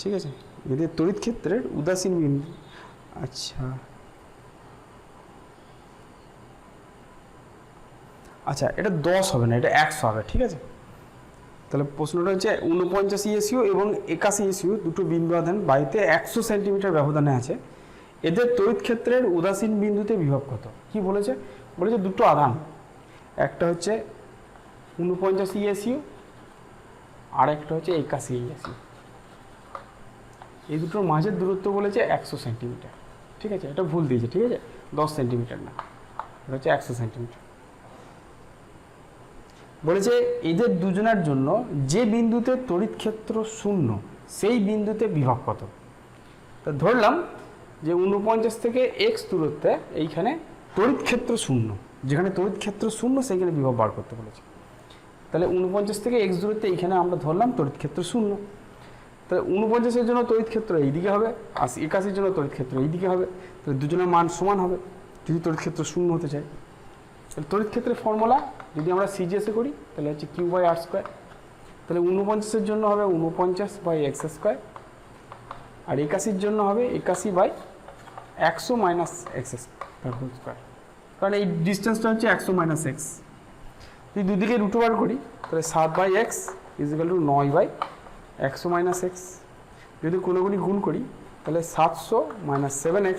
ঠিক আছে, এদের তড়িৎ ক্ষেত্রের উদাসীন বিন্দু। আচ্ছা আচ্ছা, এটা 10 হবে না, এটা 100 হবে, ঠিক আছে। তাহলে প্রশ্নটা হচ্ছে 49 ইএসইউ এবং 81 ইএসইউ দুটো বিন্দু আধান বায়ুতে 100 সেন্টিমিটার ব্যবধানে আছে, এদের তড়িৎ ক্ষেত্রের উদাসীন বিন্দুতে বিভব কত। কি বলেছে, বলেছে দুটো আধান, একটা হচ্ছে 49 ইএসইউ আর একটা হচ্ছে 81 ইএসইউ, এই দুটোর মাঝের দূরত্ব বলেছে 100 সেন্টিমিটার, ঠিক আছে, এটা ভুল দিয়েছে, ঠিক আছে, 10 সেন্টিমিটার না, এটা হচ্ছে 100 সেন্টিমিটার। বলেছে এদের দুজনের জন্য যে বিন্দুতে তড়িৎ ক্ষেত্র শূন্য সেই বিন্দুতে বিভব কত। তা ধরলাম যে 49 থেকে x দূরত্বে এইখানে তড়িৎ ক্ষেত্র শূন্য, যেখানে তড়িৎ ক্ষেত্র শূন্য সেইখানে বিভব বার করতে বলেছে। তাহলে 49 থেকে x দূরত্বে এইখানে আমরা ধরলাম তড়িৎ ক্ষেত্র শূন্য, তাহলে 49-এর জন্য তড়িৎ ক্ষেত্র এইদিকে হবে, 81-এর জন্য তড়িৎ ক্ষেত্র এইদিকে হবে, তাহলে দুজনের মান সমান হবে যদি তড়িৎ ক্ষেত্র শূন্য হতে চায়। তাহলে তড়িৎ ক্ষেত্রের ফর্মুলা যদি আমরা সিজিএসে করি তাহলে হচ্ছে Q/R², তাহলে 49-এর জন্য হবে 49/x², আর 81-র জন্য হবে 81/100 - x², কারণ এই ডিস্টেন্সটা হচ্ছে 100 - x। যদি দুদিকে রুট বার করি তাহলে 7/x ইকুয়াল টু 9/100 - x, যদি কোনোগুলি গুণ করি তাহলে 700 - 7x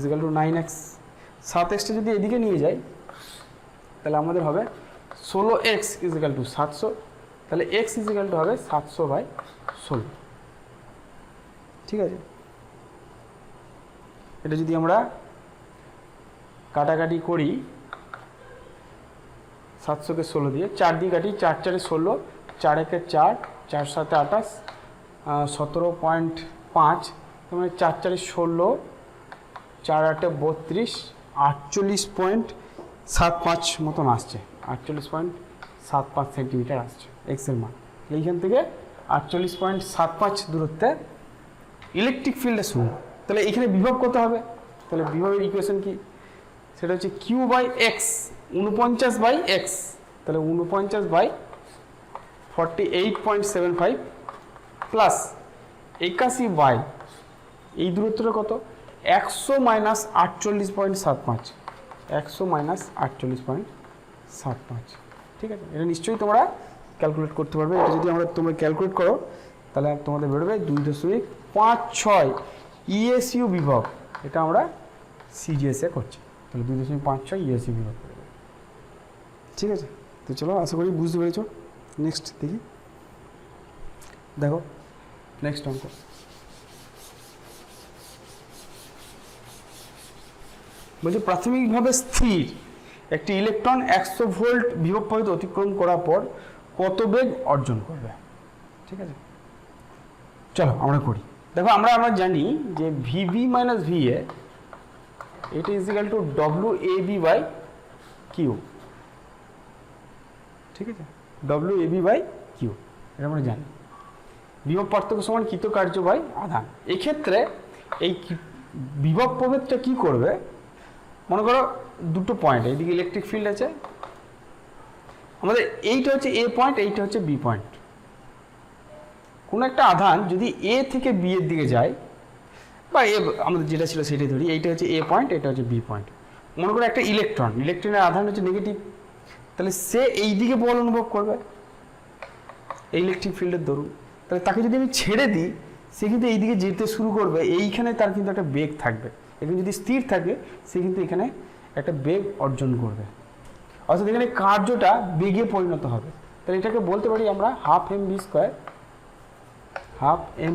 ইকুয়াল টু 9x, 7xটা যদি এদিকে নিয়ে যাই তাহলে আমাদের হবে 16x ইকুয়াল টু 700, তাহলে x ইকুয়াল টু হবে 700/16, ঠিক আছে। এটা যদি আমরা কাটাকাটি করি 700-কে 16 দিয়ে, 4 দিয়ে কাটি, 4 × 4 = 16, 4 একে 4, 4 7 28, 17.5, তার মানে 4 4 16, 4 8 32, 48.75 মতন আসছে, 48.75 সেন্টিমিটার আসছে এক্সের মান। এইখান থেকে 48.75 দূরত্বে ইলেকট্রিক ফিল্ডের সঙ্গে। তাহলে এখানে বিভব কত হবে? তাহলে বিভবের ইকুয়েশন কি? সেটা হচ্ছে কিউ বাই এক্স, 49/x, তাহলে 49/48.75 প্লাস 81 বাই এই দূরত্বটা কত? 100 মাইনাস 48.75, 100 মাইনাস 48.75। ঠিক আছে, এটা নিশ্চয়ই তোমরা ক্যালকুলেট করতে পারবে। এটা যদি তোমরা ক্যালকুলেট করো তাহলে তোমাদের বেরোবে 2.56 ইএসইউ বিভব। এটা আমরা সিজিএসে করছি, তাহলে 2.56 ইএসইউ বিভব। ঠিক আছে, তো চলো, আশা করি বুঝতে পেরেছো। নেক্সট দেখি, দেখো নেক্সট অঙ্ক। বলছে প্রাথমিকভাবে স্থির একটি ইলেকট্রন 100 ভোল্ট বিভব পদ্ধতি অতিক্রম করার পর কত বেগ অর্জন করবে? ঠিক আছে, চলো আমরা করি। দেখো আমরা জানি যে ভিভি মাইনাস ভিএ এটা is equal to W by Q. ঠিক আছে, ডব্লিউ বাই কিউ এটা আমরা জানি। বিভব পার্থক্য সমান কৃতকার্য বাই আধান। এক্ষেত্রে এই বিভব প্রভেদটা কি করবে? মনে করো দুটো পয়েন্ট, এইদিকে ইলেকট্রিক ফিল্ড আছে, আমাদের এইটা হচ্ছে এ পয়েন্ট, এইটা হচ্ছে বি পয়েন্ট। কোনো একটা আধান যদি এ থেকে বি এর দিকে যায়, বা এ আমাদের যেটা ছিল সেটাই ধরি, এইটা হচ্ছে এ পয়েন্ট, এটা হচ্ছে বি পয়েন্ট। মনে করো একটা ইলেকট্রনের আধান হচ্ছে নেগেটিভ, তাহলে সে এই দিকে বল অনুভব করবে এই ইলেকট্রিক ফিল্ডের দরুন। তাহলে তাকে যদি আমি ছেড়ে দিই, সে কিন্তু এই দিকে যেতে শুরু করবে, এইখানে তার কিন্তু একটা বেগ থাকবে। এখানে যদি স্থির থাকে, সে কিন্তু এখানে একটা বেগ অর্জন করবে, অর্থাৎ এখানে কার্যটা বেগে পরিণত হবে। তাহলে এটাকে বলতে পারি আমরা half M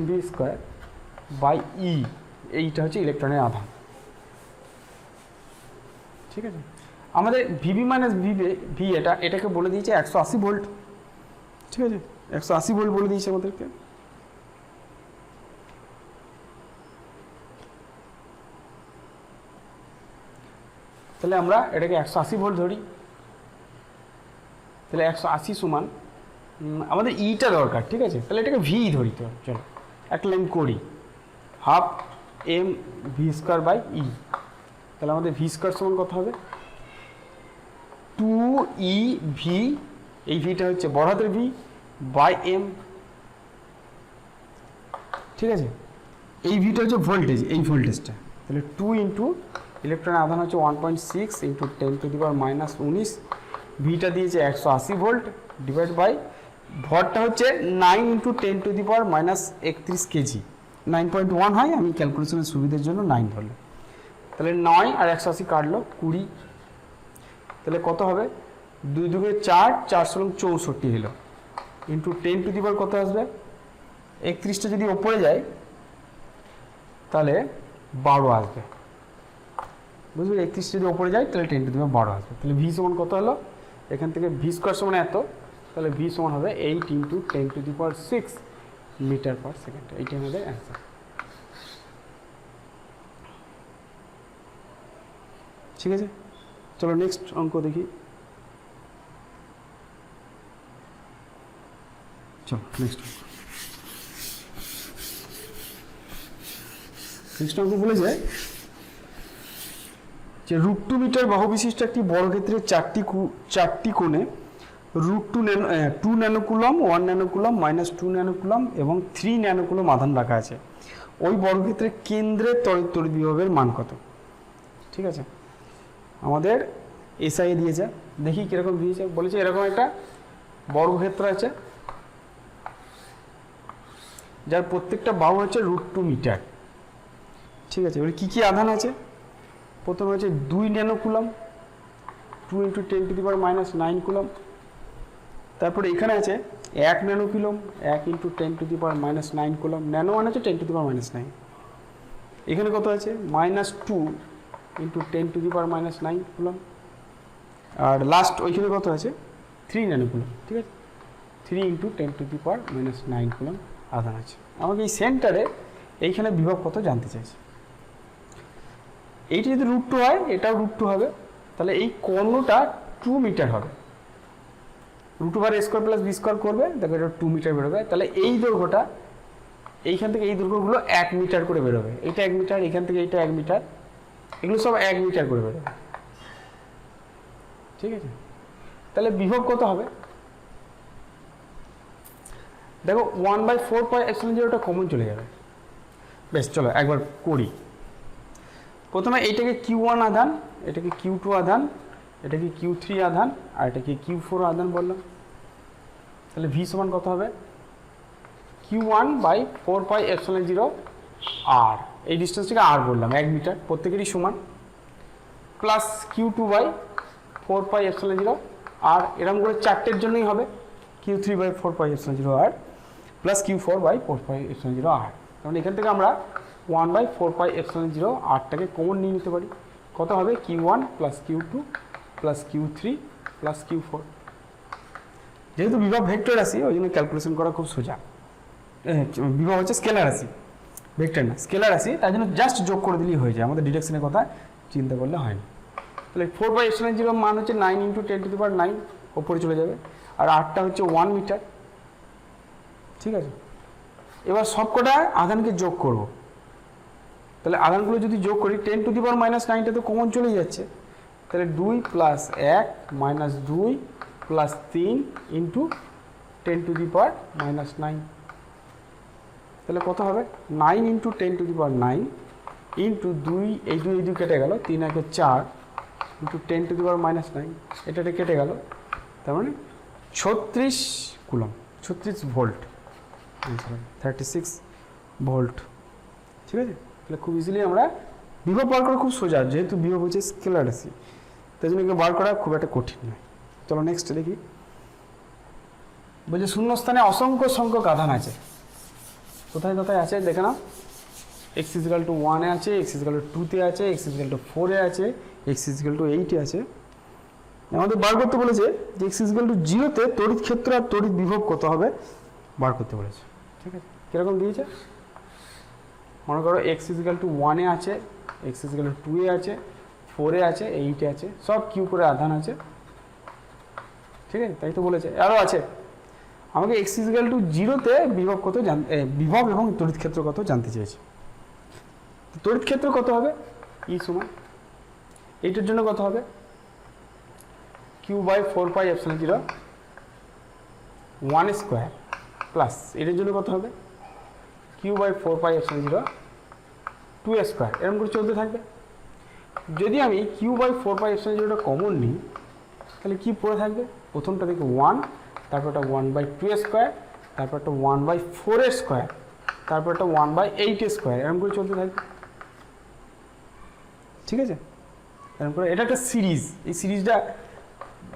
V square by E. এইটা হচ্ছে ইলেকট্রনের আধান। ঠিক আছে, আমাদের ভিভি মাইনাস ভি এটাকে বলে দিয়েছে 180 ভোল্ট। ঠিক আছে, 180 ভোল্ট বলে দিয়েছে আমাদেরকে। তাহলে আমরা এটাকে 180 ভোল্ট ধরি। তাহলে 180 সমান আমাদের ইটা দরকার। ঠিক আছে, তাহলে এটাকে ভি ধরি। তো চলো একটা লাইন করি, half M V square by E. তাহলে আমাদের ভি স্কোয়ার সমান কত হবে? 2e ভি, এই ভিটা হচ্ছে বড় হাতের ভি, বাই এম। ঠিক আছে, এই ভিটা হচ্ছে ভোল্টেজ, এই ভোল্টেজটা। তাহলে 2 ইন্টু ইলেকট্রনের আধান হচ্ছে 1.6 ইন্টু 10⁻⁻19, ভিটা দিয়েছে 180 ভোল্ট, ডিভাইড বাই ভরটা হচ্ছে 9 ইন্টু 10⁻⁻31 কেজি। 9.1 হয়, আমি ক্যালকুলেশনের সুবিধার জন্য 9 ধরলাম। তাহলে 9 আর 180 কাটলো 20। তাহলে কত হবে? 2 2 4, 4 64 হলো, ইন্টু 10⁻কত আসবে? 31টা যদি ওপরে যায় তাহলে 12 আসবে। বুঝলি, 31 যদি ওপরে যায় তাহলে 10⁻12 আসবে। তাহলে ভি সমান কত হলো? এখান থেকে ভি স্কোয়ার সমান এত, তাহলে ভি সমান হবে 8 ইন্টু 10⁶ মিটার পার সেকেন্ড। এইটাই আমাদের অ্যান্সার। ঠিক আছে, চলো নেক্সট অঙ্ক দেখি। চলো নেক্সট অঙ্ক বলেছে যে √2 মিটার বাহু বিশিষ্ট একটি বর্গক্ষেত্রের চারটি কোণে √2 ন্যানোকুলম, 1 ন্যানোকুলম, -2 ন্যানোকুলম এবং 3 ন্যানোকুলম আধান রাখা আছে। ওই বর্গক্ষেত্রের কেন্দ্রের তড়িৎ বিভবের মান কত? ঠিক আছে, আমাদের এসআই দিয়েছে, দেখি কিরকম দিয়েছে। বলেছে এরকম একটা বর্গক্ষেত্র আছে যার প্রত্যেকটা বাহু হচ্ছে √2 মিটার। ঠিক আছে, এবার কী কী আধান আছে? প্রথমে হচ্ছে 2 ন্যানোকুলম, 2 ইন্টু 10⁻⁻9 কুলম। তারপরে এখানে আছে 1 ন্যানোকুলম, 1 ইন্টু 10⁻⁻9 কুলম। ন্যানো মানে হচ্ছে 10⁻⁹। এখানে কত আছে? -2 ইন্টু 10⁻⁹ কুলম। আর লাস্ট ওইখানে কত আছে? 3 ন্যানোকুলম। ঠিক আছে, 3 × 10⁻⁹ কুলম্ব আধান আছে। আমাকে এই সেন্টারে এইখানে বিভব কত জানতে চাইছে। এইটি যদি √2 হয়, এটাও √2 হবে, তাহলে এই কর্ণটা 2 মিটার হবে। √2/a² + b² করবে, দেখো এটা 2 মিটার বেরোবে। তাহলে এই দৈর্ঘ্যটা এইখান থেকে এই দৈর্ঘ্যগুলো 1 মিটার করে বেরোবে। এটা 1 মিটার, এখান থেকে এইটা 1 মিটার, এগুলো সব 1 মিটার করে বেরোবে। ঠিক আছে, তাহলে বিভব কত হবে? দেখো 1/4πε0টা কমন চলে যাবে। বেশ, চলো একবার করি। প্রথমে এইটাকে Q1 আধান, এটাকে Q2 আধান, এটাকে Q3 আধান, আর এটাকে Q4 আধান বললাম। তাহলে V সমান কত হবে? Q1/4πε0 R, এই ডিস্টেন্সটাকে R বললাম, 1 মিটার প্রত্যেকেরই সমান, প্লাস Q2/4πε0 R, এরকম করে চারটের জন্যই হবে Q3/4πε0 R plus Q4/4πε0 R। কারণ এখান থেকে আমরা 1/4πε0 Rটাকে কমন নিয়ে নিতে পারি। কত হবে? Q1 plus Q2 plus Q3 plus Q4। যেহেতু বিভব ভেক্টর রাশি, ওই জন্য ক্যালকুলেশন করা খুব সোজা। বিভব হচ্ছে স্কেলার রাশি, ভেক্টর না, স্কেলার রাশি, তার জন্য জাস্ট যোগ করে দিলেই হয়ে যায়, আমাদের ডিডাকশনের কথা চিন্তা করলে হয় না। তাহলে 4/ε0 মান হচ্ছে 9 × 10⁹ ওপরে চলে যাবে, আর Rটা হচ্ছে 1 মিটার। ঠিক আছে, এবার সবকটা আধানকে যোগ করব। তাহলে আধানগুলো যদি যোগ করি, 10⁻⁹ তো কমন চলে যাচ্ছে, তাহলে 2 + 1 - 2 + 3 × 10⁻⁹ তাহলে কত হবে? 9 × 10⁹ ইন্টু 2, এই 2 কেটে গেল, 3 × 1 = 4 × 10⁻⁹ এটা কেটে গেল, তার মানে 36 কুলম্ব, 36 ভোল্ট, 36 ভোল্ট। ঠিক আছে, তাহলে খুব ইজিলি আমরা বিভব বার করা খুব সোজা, যেহেতু বিভব হচ্ছে স্কেলার রাশি, তাই জন্য বার করা খুব একটা কঠিন নয়। চলো নেক্সট দেখি। বলছে শূন্যস্থানে অসংখ্য সংখ্যক আধান আছে। কোথায় কোথায় আছে দেখে নাও। x = 1 এ আছে, x = 2 তে আছে, x = 4 এ আছে, x = 8 এ আছে। আমাদের বার করতে বলেছে যে x = 0 তে তড়িৎ ক্ষেত্র আর তড়িৎ বিভব কত হবে বার করতে বলেছে। ঠিক আছে, কিরকম দিয়েছে? মনে করো x = 1 এ আছে, x = 2 এ আছে, 4 এ আছে, 8 এ আছে, সব কিউ করে আধান আছে। ঠিক আছে, তাই তো বলেছে। আরও আছে, আমাকে x = 0 তে বিভব কত বিভব এবং তড়িৎ ক্ষেত্র কত জানতে চেয়েছে। তড়িৎ ক্ষেত্র কত হবে? E সমান এইটার জন্য কত হবে? Q/4πε0 1² প্লাস এটার জন্য কত হবে? Q/4πε0 2², এরকম করে চলতে থাকবে। যদি আমি Q/4πε0টা কমন নিই, তাহলে কি পড়ে থাকবে? প্রথমটা থেকে 1, তারপরটা 1/2², তারপরটা 1/4², তারপরটা 1/8², এরকম করে চলতে থাকবে। ঠিক আছে, এরকম করে এটা একটা সিরিজ, এই সিরিজটা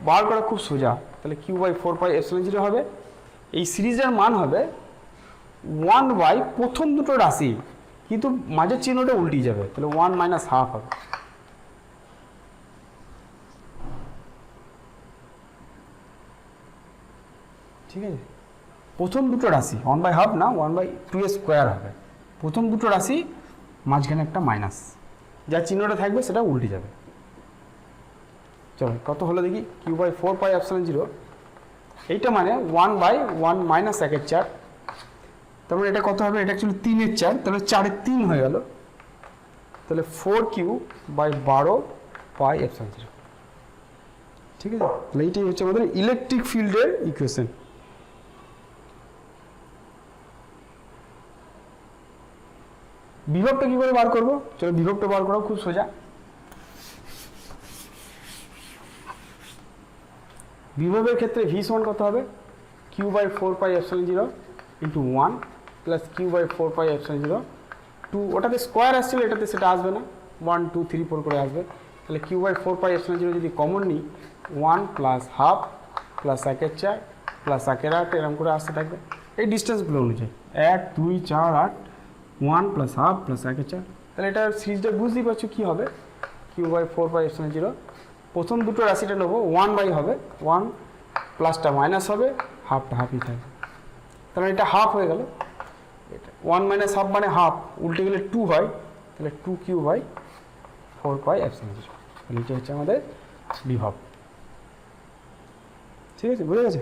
বার করা খুব সোজা। তাহলে Q/4πε0 হবে, এই সিরিজের মান হবে 1/ প্রথম দুটো রাশি, কিন্তু মাঝের চিহ্নটা উল্টে যাবে, তাহলে 1 - ½ হবে। ঠিক আছে, প্রথম দুটো রাশি 1/2 না, 1/2² হবে। প্রথম দুটো রাশি, মাঝখানে একটা মাইনাস, যা চিহ্নটা থাকবে সেটা উল্টে যাবে। চলো কত হলো দেখি। Q/4πε0 এইটা মানে 1/1 - 1/4, তারপরে এটা কত হবে? এটা অ্যাকচুয়ালি 3/4, তাহলে 4/3 হয়ে গেল, তাহলে 4Q/12πε0। ঠিক আছে, তাহলে এইটাই হচ্ছে আমাদের ইলেকট্রিক ফিল্ডের ইকুয়েশন। বিভবটা কি করে বার করবো? চলো বিভবটা বার করা খুব সোজা। বিভবের ক্ষেত্রে V সমান কত হবে? Q/4πε0 × 1 প্লাস Q/4πε0 2, ওটাতে স্কোয়ার আসছিল, এটাতে সেটা আসবে না, 1 2 3 4 করে আসবে। তাহলে Q/4πε0 যদি কমন নিই, 1 + ½ প্লাস 1/4 প্লাস 1/8 এরকম করে আসতে থাকবে এই ডিস্টেন্সগুলো অনুযায়ী, 1 2 4 8, 1 + ½ প্লাস 1/4। তাহলে এটা সিরিজটা বুঝতেই পারছো কী হবে। Q/4πε0 প্রথম দুটো রাশিটা নেবো, 1/, হবে 1, প্লাসটা মাইনাস হবে, হাফটা হাফই থাকবে, তাহলে এটা হাফ হয়ে গেল। এটা 1 মাইনাস হাফ মানে হাফ, উল্টে গেলে 2 হয়, তাহলে 2q/4πε0। তাহলে এটা হচ্ছে আমাদের বিভব। ঠিক আছে, বুঝে গেছে?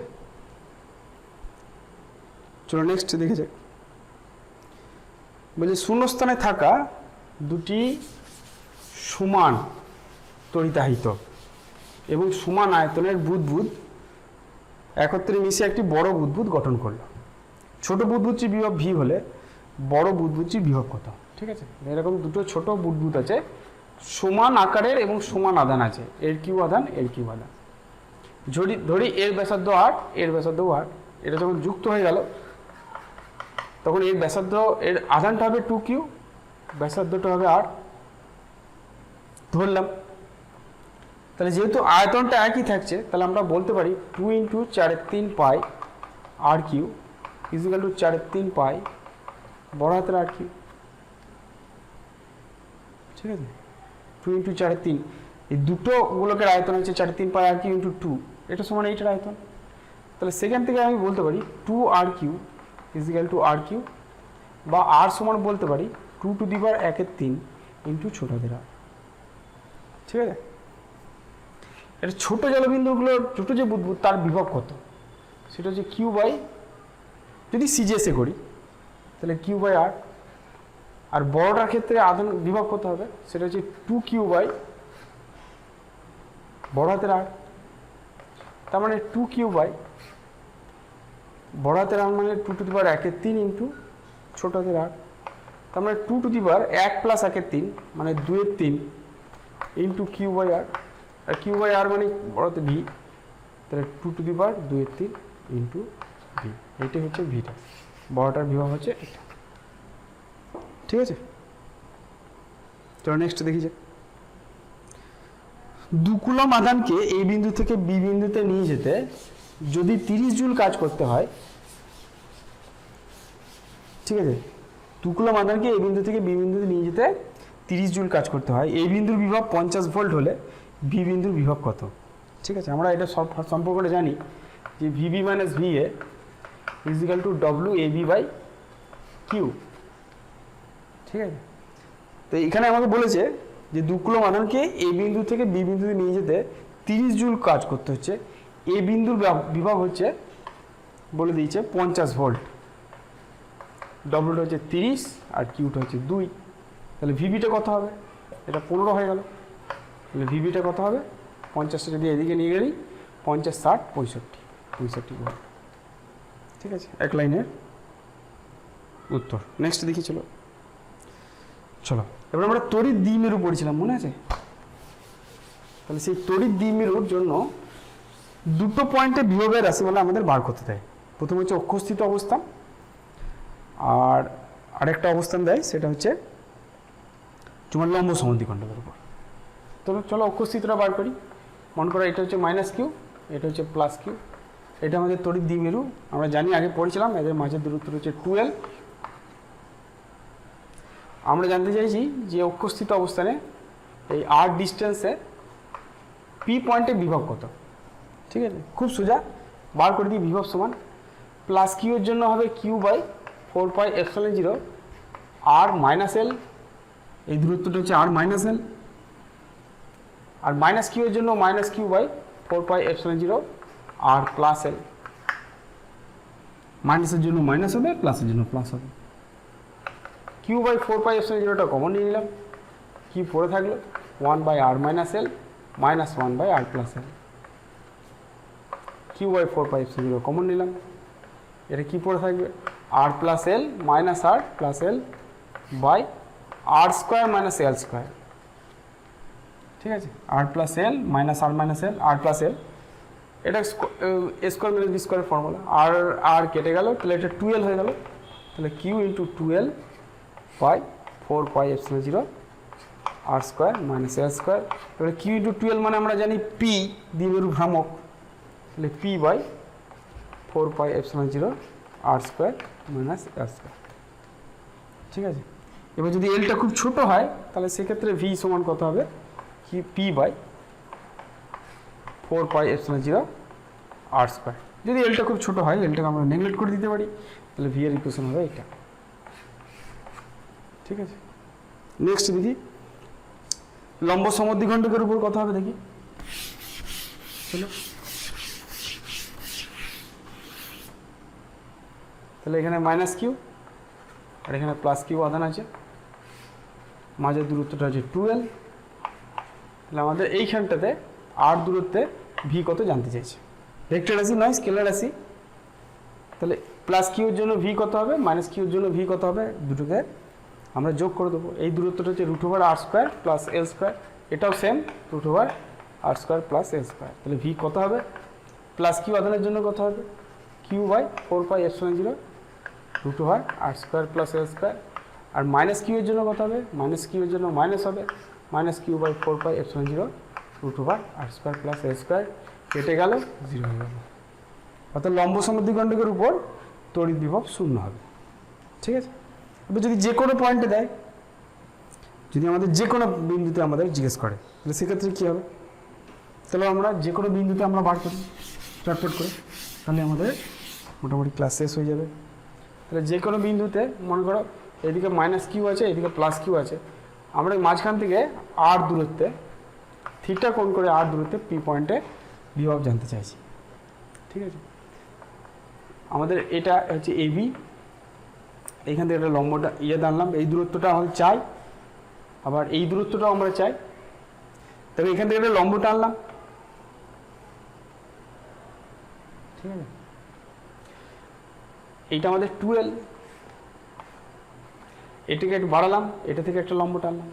চলো নেক্সট দেখে যাক। বলছে শূন্যস্থানে থাকা দুটি সমান তড়িতাহিত এবং সমান আয়তনের বুদবুদ একত্রে মিশে একটি বড় বুদবুদ গঠন করলো। ছোট বুদবুদটির বিভব ভি হলে বড় বুদবুদটির বিভব কত? ঠিক আছে, এরকম দুটো ছোট বুদবুদ আছে, সমান আকারের এবং সমান আধান আছে, এর কিউ আধান এর কিউ আধান। ধরি এর ব্যাসার্ধ 8, এর ব্যাসার্ধ 8, এটা যখন যুক্ত হয়ে গেল তখন এর ব্যাসার্ধ, এর আধানটা হবে 2q, ব্যাসার্ধটা হবে 8 ধরলাম। তাহলে যেহেতু আয়তনটা একই থাকছে, তাহলে আমরা বলতে পারি 2 × 4/3 পাই r3 ইকুয়াল টু 4/3 পাই বড় হাতের r3। ঠিক আছে, 2 × 4/3, এই দুটো গোলকের আয়তন হচ্ছে 4/3 পাই r3 × 2, এটা সমান এইটার আয়তন। তাহলে সেখান থেকে আমি বলতে পারি 2r3 ইকুয়াল টু r3, বা r সমান বলতে পারি 2⁻⁰ ইন্টু ছোট হাতের r। ঠিক আছে, এটা ছোট জলবিন্দুগুলোর ছোট যে বুদবুদ তার বিভব কত, সেটা হচ্ছে q বাই, যদি সিজিএসএ করি তাহলে q/r, আর বড়টার ক্ষেত্রে আধান বিভব কত হবে, সেটা হচ্ছে 2q বাই বড় হাতের r। তার মানে 2q বাই বড় হাতের r মানে 2⁻⁰ ইন্টু ছোট হাতের r। তার মানে 2⁻1 + 1/3 মানে 2/3 ইন্টু q/r, আর q/r মানে বড়তে ভি, তাহলে 2⁻2/3 ইন্টু ভি, এইটাই হচ্ছে ভিটা, বড়টার বিভব হচ্ছে এটা। ঠিক আছে, চলো নেক্সট দেখি যে 2 কুলম আধানকে এই বিন্দু থেকে বি বিন্দুতে নিয়ে যেতে যদি 30 জুল কাজ করতে হয়। ঠিক আছে, 2 কুলম আধানকে এই বিন্দু থেকে বি বিন্দুতে নিয়ে যেতে 30 জুল কাজ করতে হয়। এই বিন্দুর বিভব 50 ভোল্ট হলে বি বিন্দুর বিভব কত? ঠিক আছে, আমরা এটা সব সম্পর্কটা জানি যে VB minus VA equal to WAB/Q। ঠিক আছে, তো এখানে আমাকে বলেছে যে 2 কুলম আধানকে এই বিন্দু থেকে বি বিন্দুতে নিয়ে যেতে 30 জুল কাজ করতে হচ্ছে। এ বিন্দুর বিভব হচ্ছে বলে দিয়েছে 50 ভোল্ট, ডব্লুটা হচ্ছে 30 আর কিউটা হচ্ছে 2। তাহলে ভিবিটা কত হবে? এটা 15 হয়ে গেল। তাহলে ভিবিটা কত হবে? 50টা যদি এদিকে নিয়ে গেলি 50, 60, 65 ভোল্ট। ঠিক আছে, এক লাইনের উত্তর। নেক্সট দেখি চলো। এবার আমরা তড়িৎ দ্বিমেরু পড়েছিলাম, মনে আছে? তাহলে সেই তড়িৎ দ্বিমেরুর জন্য দুটো পয়েন্টে বিভবের রাশিমালা আমাদের বার করতে দেয়। প্রথম হচ্ছে অক্ষস্থিত অবস্থান, আর আরেকটা অবস্থান দেয় সেটা হচ্ছে তোমার লম্ব সমদ্বিখণ্ডকের উপর। তো চলো অক্ষস্থিতটা বার করি। মনে করো এটা হচ্ছে -q, এটা হচ্ছে +q, এটা আমাদের তড়িৎ দ্বিমেরু। আমরা জানি, আগে পড়েছিলাম, এদের মাঝের দূরত্ব হচ্ছে 12। আমরা জানতে চাইছি যে অক্ষস্থিত অবস্থানে এই r ডিস্টেন্সে p পয়েন্টে বিভব কত। ঠিক আছে, খুব সোজা, বার করে দিই। বিভব সমান +q এর জন্য হবে q/4πε0 r - l, এই দূরত্বটা হচ্ছে r - l, আর -q এর জন্য -q/4πε0 r + l, মাইনাসের জন্য মাইনাস হবে, প্লাসের জন্য প্লাস হবে। q/4πε0টা কমন নিয়ে নিলাম, কি পড়ে থাকলো 1/r - l -1/r + l। q/4πε0 common নিলাম, এটা কি পড়ে থাকবে r + l -r + l by r² - l²। ঠিক আছে, r + l -r - l r + l, এটা a² - b² ফর্মুলা। আর কেটে গেল, তাহলে এটা 2l হয়ে গেল। তাহলে q × 2l/4πε0 r² - l²। তাহলে q × 2l মানে আমরা জানি p, দ্বিমেরু ভ্রামক, তাহলে p/4πε0 r² - l²। ঠিক আছে, এবার যদি এলটা খুব ছোট হয় তাহলে সেক্ষেত্রে ভি সমান কত হবে? কি p/4πε0 r²। যদি এলটা খুব ছোট হয়, এলটাকে আমরা নেগলেক্ট করে দিতে পারি, তাহলে ভি এর ইকুয়েশন হবে এটা। ঠিক আছে, নেক্সট দেখি লম্ব সমদ্বিখণ্ডকের উপর কথা হবে, দেখি চলো। তাহলে এখানে মাইনাস কিউ আর এখানে প্লাস কিউ আধান আছে, মাঝের দূরত্বটা হচ্ছে 12। তাহলে আমাদের এইখানটাতে আর দূরত্বে ভি কত জানতে চাইছে, ভেক্টর রাশি নয় স্কেলার রাশি। তাহলে প্লাস কিউর জন্য ভি কত হবে, মাইনাস কিউর জন্য ভি কত হবে, দুটোকে আমরা যোগ করে দেবো। এই দূরত্বটা হচ্ছে √r² প্লাস l², এটাও সেম √r² প্লাস l²। তাহলে ভি কত হবে, প্লাস কিউ আধানের জন্য কত হবে, q/4πε0 √r² প্লাস l²। আর মাইনাস কিউ এর জন্য কত হবে, মাইনাস কিউ এর জন্য মাইনাস হবে -q/4πε0 √r² প্লাস l²। কেটে গেল, 0 হয়ে গেল। অর্থাৎ লম্ব সমদ্বিখণ্ডকের উপর তড়িৎ বিভব 0 হবে। ঠিক আছে, এবার যদি যে কোনো পয়েন্টে দেয়, যদি আমাদের যে কোনো বিন্দুতে আমাদের জিজ্ঞেস করে, তাহলে সেক্ষেত্রে কী হবে, তাহলে আমরা যে কোনো বিন্দুতে আমরা বার করি চটপট করে, তাহলে আমাদের মোটামুটি ক্লাস শেষ হয়ে যাবে। তাহলে যে কোনো বিন্দুতে মনে করো এদিকে মাইনাস কিউ আছে, এদিকে প্লাস কিউ আছে, আমরা মাঝখান থেকে আর দূরত্বে থিটা কোণ করে আর দূরত্বে পি পয়েন্টে বিভব জানতে চাইছি। ঠিক আছে, আমাদের এটা হচ্ছে এবি, এইখান থেকে একটা লম্বটা দাঁড়ালাম, এই দূরত্বটা আমরা চাই, আবার এই দূরত্বটাও আমরা চাই। তবে এখান থেকে একটা লম্ব টানলাম। ঠিক আছে, এইটা আমাদের 12, এটাকে একটু বাড়ালাম, এটা থেকে একটা লম্ব টানলাম।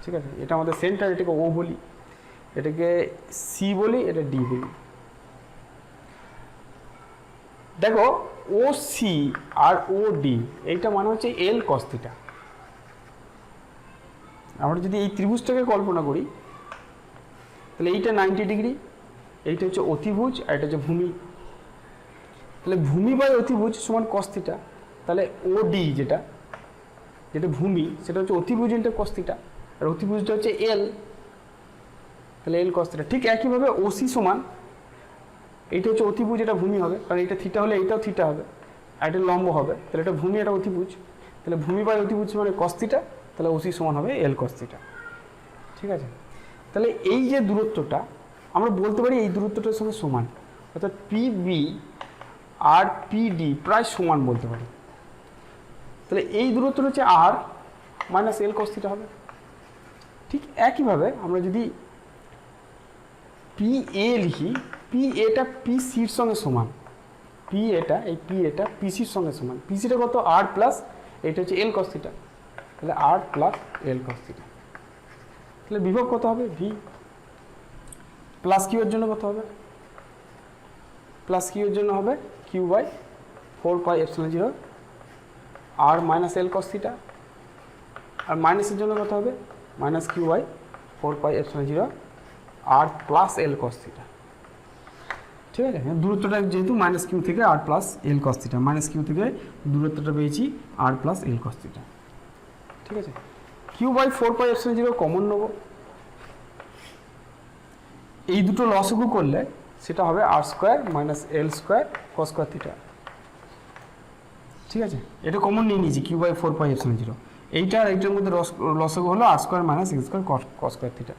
ঠিক আছে, এটা আমাদের সেন্টার, এটাকে ও বলি, এটাকে সি বলি, এটা ডি বলি। দেখো ও সি আর ও ডি এইটা মানে হচ্ছে এল কস থিটা। আমরা যদি এই ত্রিভুজটাকে কল্পনা করি, তাহলে এইটা 90 ডিগ্রি, এইটা হচ্ছে অতিভুজ আর এটা হচ্ছে ভূমি। তাহলে ভূমি বাই অতিভুজ সমান কস থিটা। তাহলে ও ডি যেটা ভূমি, সেটা হচ্ছে অতিভুজ ইন্টু কস থিটা, আর অতিভুজটা হচ্ছে এল, তাহলে এল কস থিটা। ঠিক একইভাবে ওসি সমান, এইটা হচ্ছে অতিভুজ, এটা ভূমি হবে, কারণ এটা থিটা হলে এইটাও থিটা হবে, আর এটা লম্ব হবে, তাহলে এটা ভূমি, এটা অতিভুজ। তাহলে ভূমি বাই অতিভুজ মানে কস থিটা, তাহলে ওসি সমান হবে এল কস থিটা। ঠিক আছে, তাহলে এই যে দূরত্বটা আমরা বলতে পারি এই দূরত্বটার সঙ্গে সমান, অর্থাৎ পিবি আর পিডি প্রায় সমান বলতে পারি। তাহলে এই দূরত্বটা হচ্ছে আর মাইনাস এল কস থিটা হবে। ঠিক একইভাবে আমরা যদি পি এ লিখি, পি এটা পি সির সঙ্গে সমান, পি এটা এই পি এটা পি সির সঙ্গে সমান। পি সিটা কত, আর প্লাস এটা হচ্ছে এল কস থিটা, তাহলে আর প্লাস এল কস থিটা। তাহলে বিভব কত হবে, ভি। প্লাস কিউ এর জন্য কত হবে, প্লাস কিউ এর জন্য হবে q/4πε0 আর মাইনাস এল কস থিটা, আর মাইনাসের জন্য কত হবে -q/4πε0 আর প্লাস এল কস থিটা। ঠিক আছে, দূরত্বটা যেহেতু মাইনাস কিউ থেকে আর plus L cos theta, minus Q থেকে দূরত্বটা পেয়েছি আর প্লাস এল কস থিটা। ঠিক আছে, q/4πε0 কমন নেব, এই দুটো লসগু করলে সেটা হবে r² - l² cos² থিটা। ঠিক আছে, এটা কমন নিয়ে নিয়েছি q/4πε0, এইটা আর এইটার মধ্যে লসগু হলো r² - l² cos² থিটা।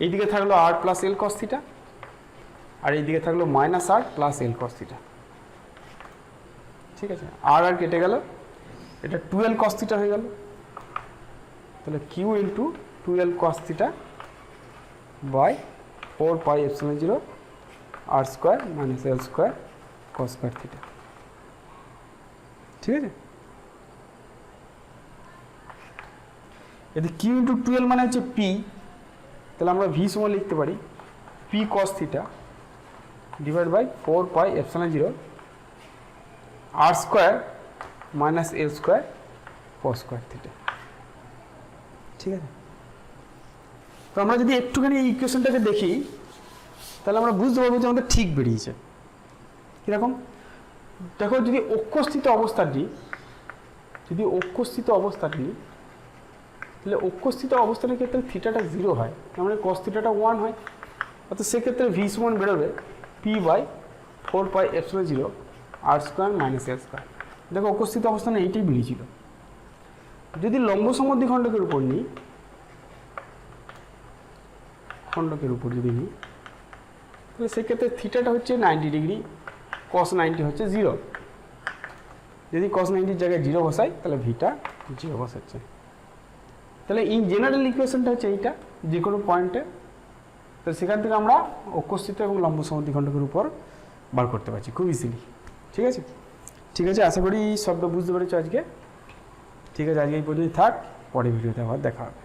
এইদিকে থাকলো r plus L cos theta, আর এইদিকে থাকলো -r plus L cos theta. ঠিক আছে, আর কেটে গেল, এটা 12 cos থিটা হয়ে গেল। তাহলে q × 12 cos theta by 4πε0 r² - l² cos² theta. ঠিক আছে, এতে q × 12 মানে হচ্ছে p, তাহলে আমরা v সমান লিখতে পারি p cos theta divide by 4πε0 r² - l² cos² theta. ঠিক আছে, তো আমরা যদি একটুখানি এই ইকুয়েশনটাকে দেখি, তাহলে আমরা বুঝতে পারবো যে আমাদের ঠিক বেরিয়েছে। কীরকম, দেখো যদি অক্ষস্থিত অবস্থাটি তাহলে অক্ষস্থিত অবস্থানের ক্ষেত্রে থিটাটা 0 হয়, তার মানে cos থিটাটা 1 হয়, অর্থাৎ সেক্ষেত্রে ভি সমান বেরোবে P by 4πε0 R square minus L square. দেখো উপস্থিত অবস্থানে এইটাই বেরিয়েছিল। যদি লম্ব সমদ্বিখণ্ডকের উপর নিই, খণ্ডকের উপর যদি নিই, তাহলে সেক্ষেত্রে থিটাটা হচ্ছে 90 ডিগ্রি, cos 90 হচ্ছে 0। যদি cos 90 জায়গায় 0 বসাই তাহলে ভিটা 0 বসাচ্ছে। তাহলে ইন জেনারেল ইকুয়েশনটা হচ্ছে এইটা, যে কোনো পয়েন্টে। তো সেখান থেকে আমরা অক্ষস্থিত এবং লম্ব সমদ্বিখণ্ডকের উপর বার করতে পারছি খুব ইজিলি। ঠিক আছে, ঠিক আছে, আশা করি সবটা বুঝতে পেরেছো আজকে। ঠিক আছে, আজকে এই পর্যন্ত থাক, পরে ভিডিওতে আবার দেখা হবে।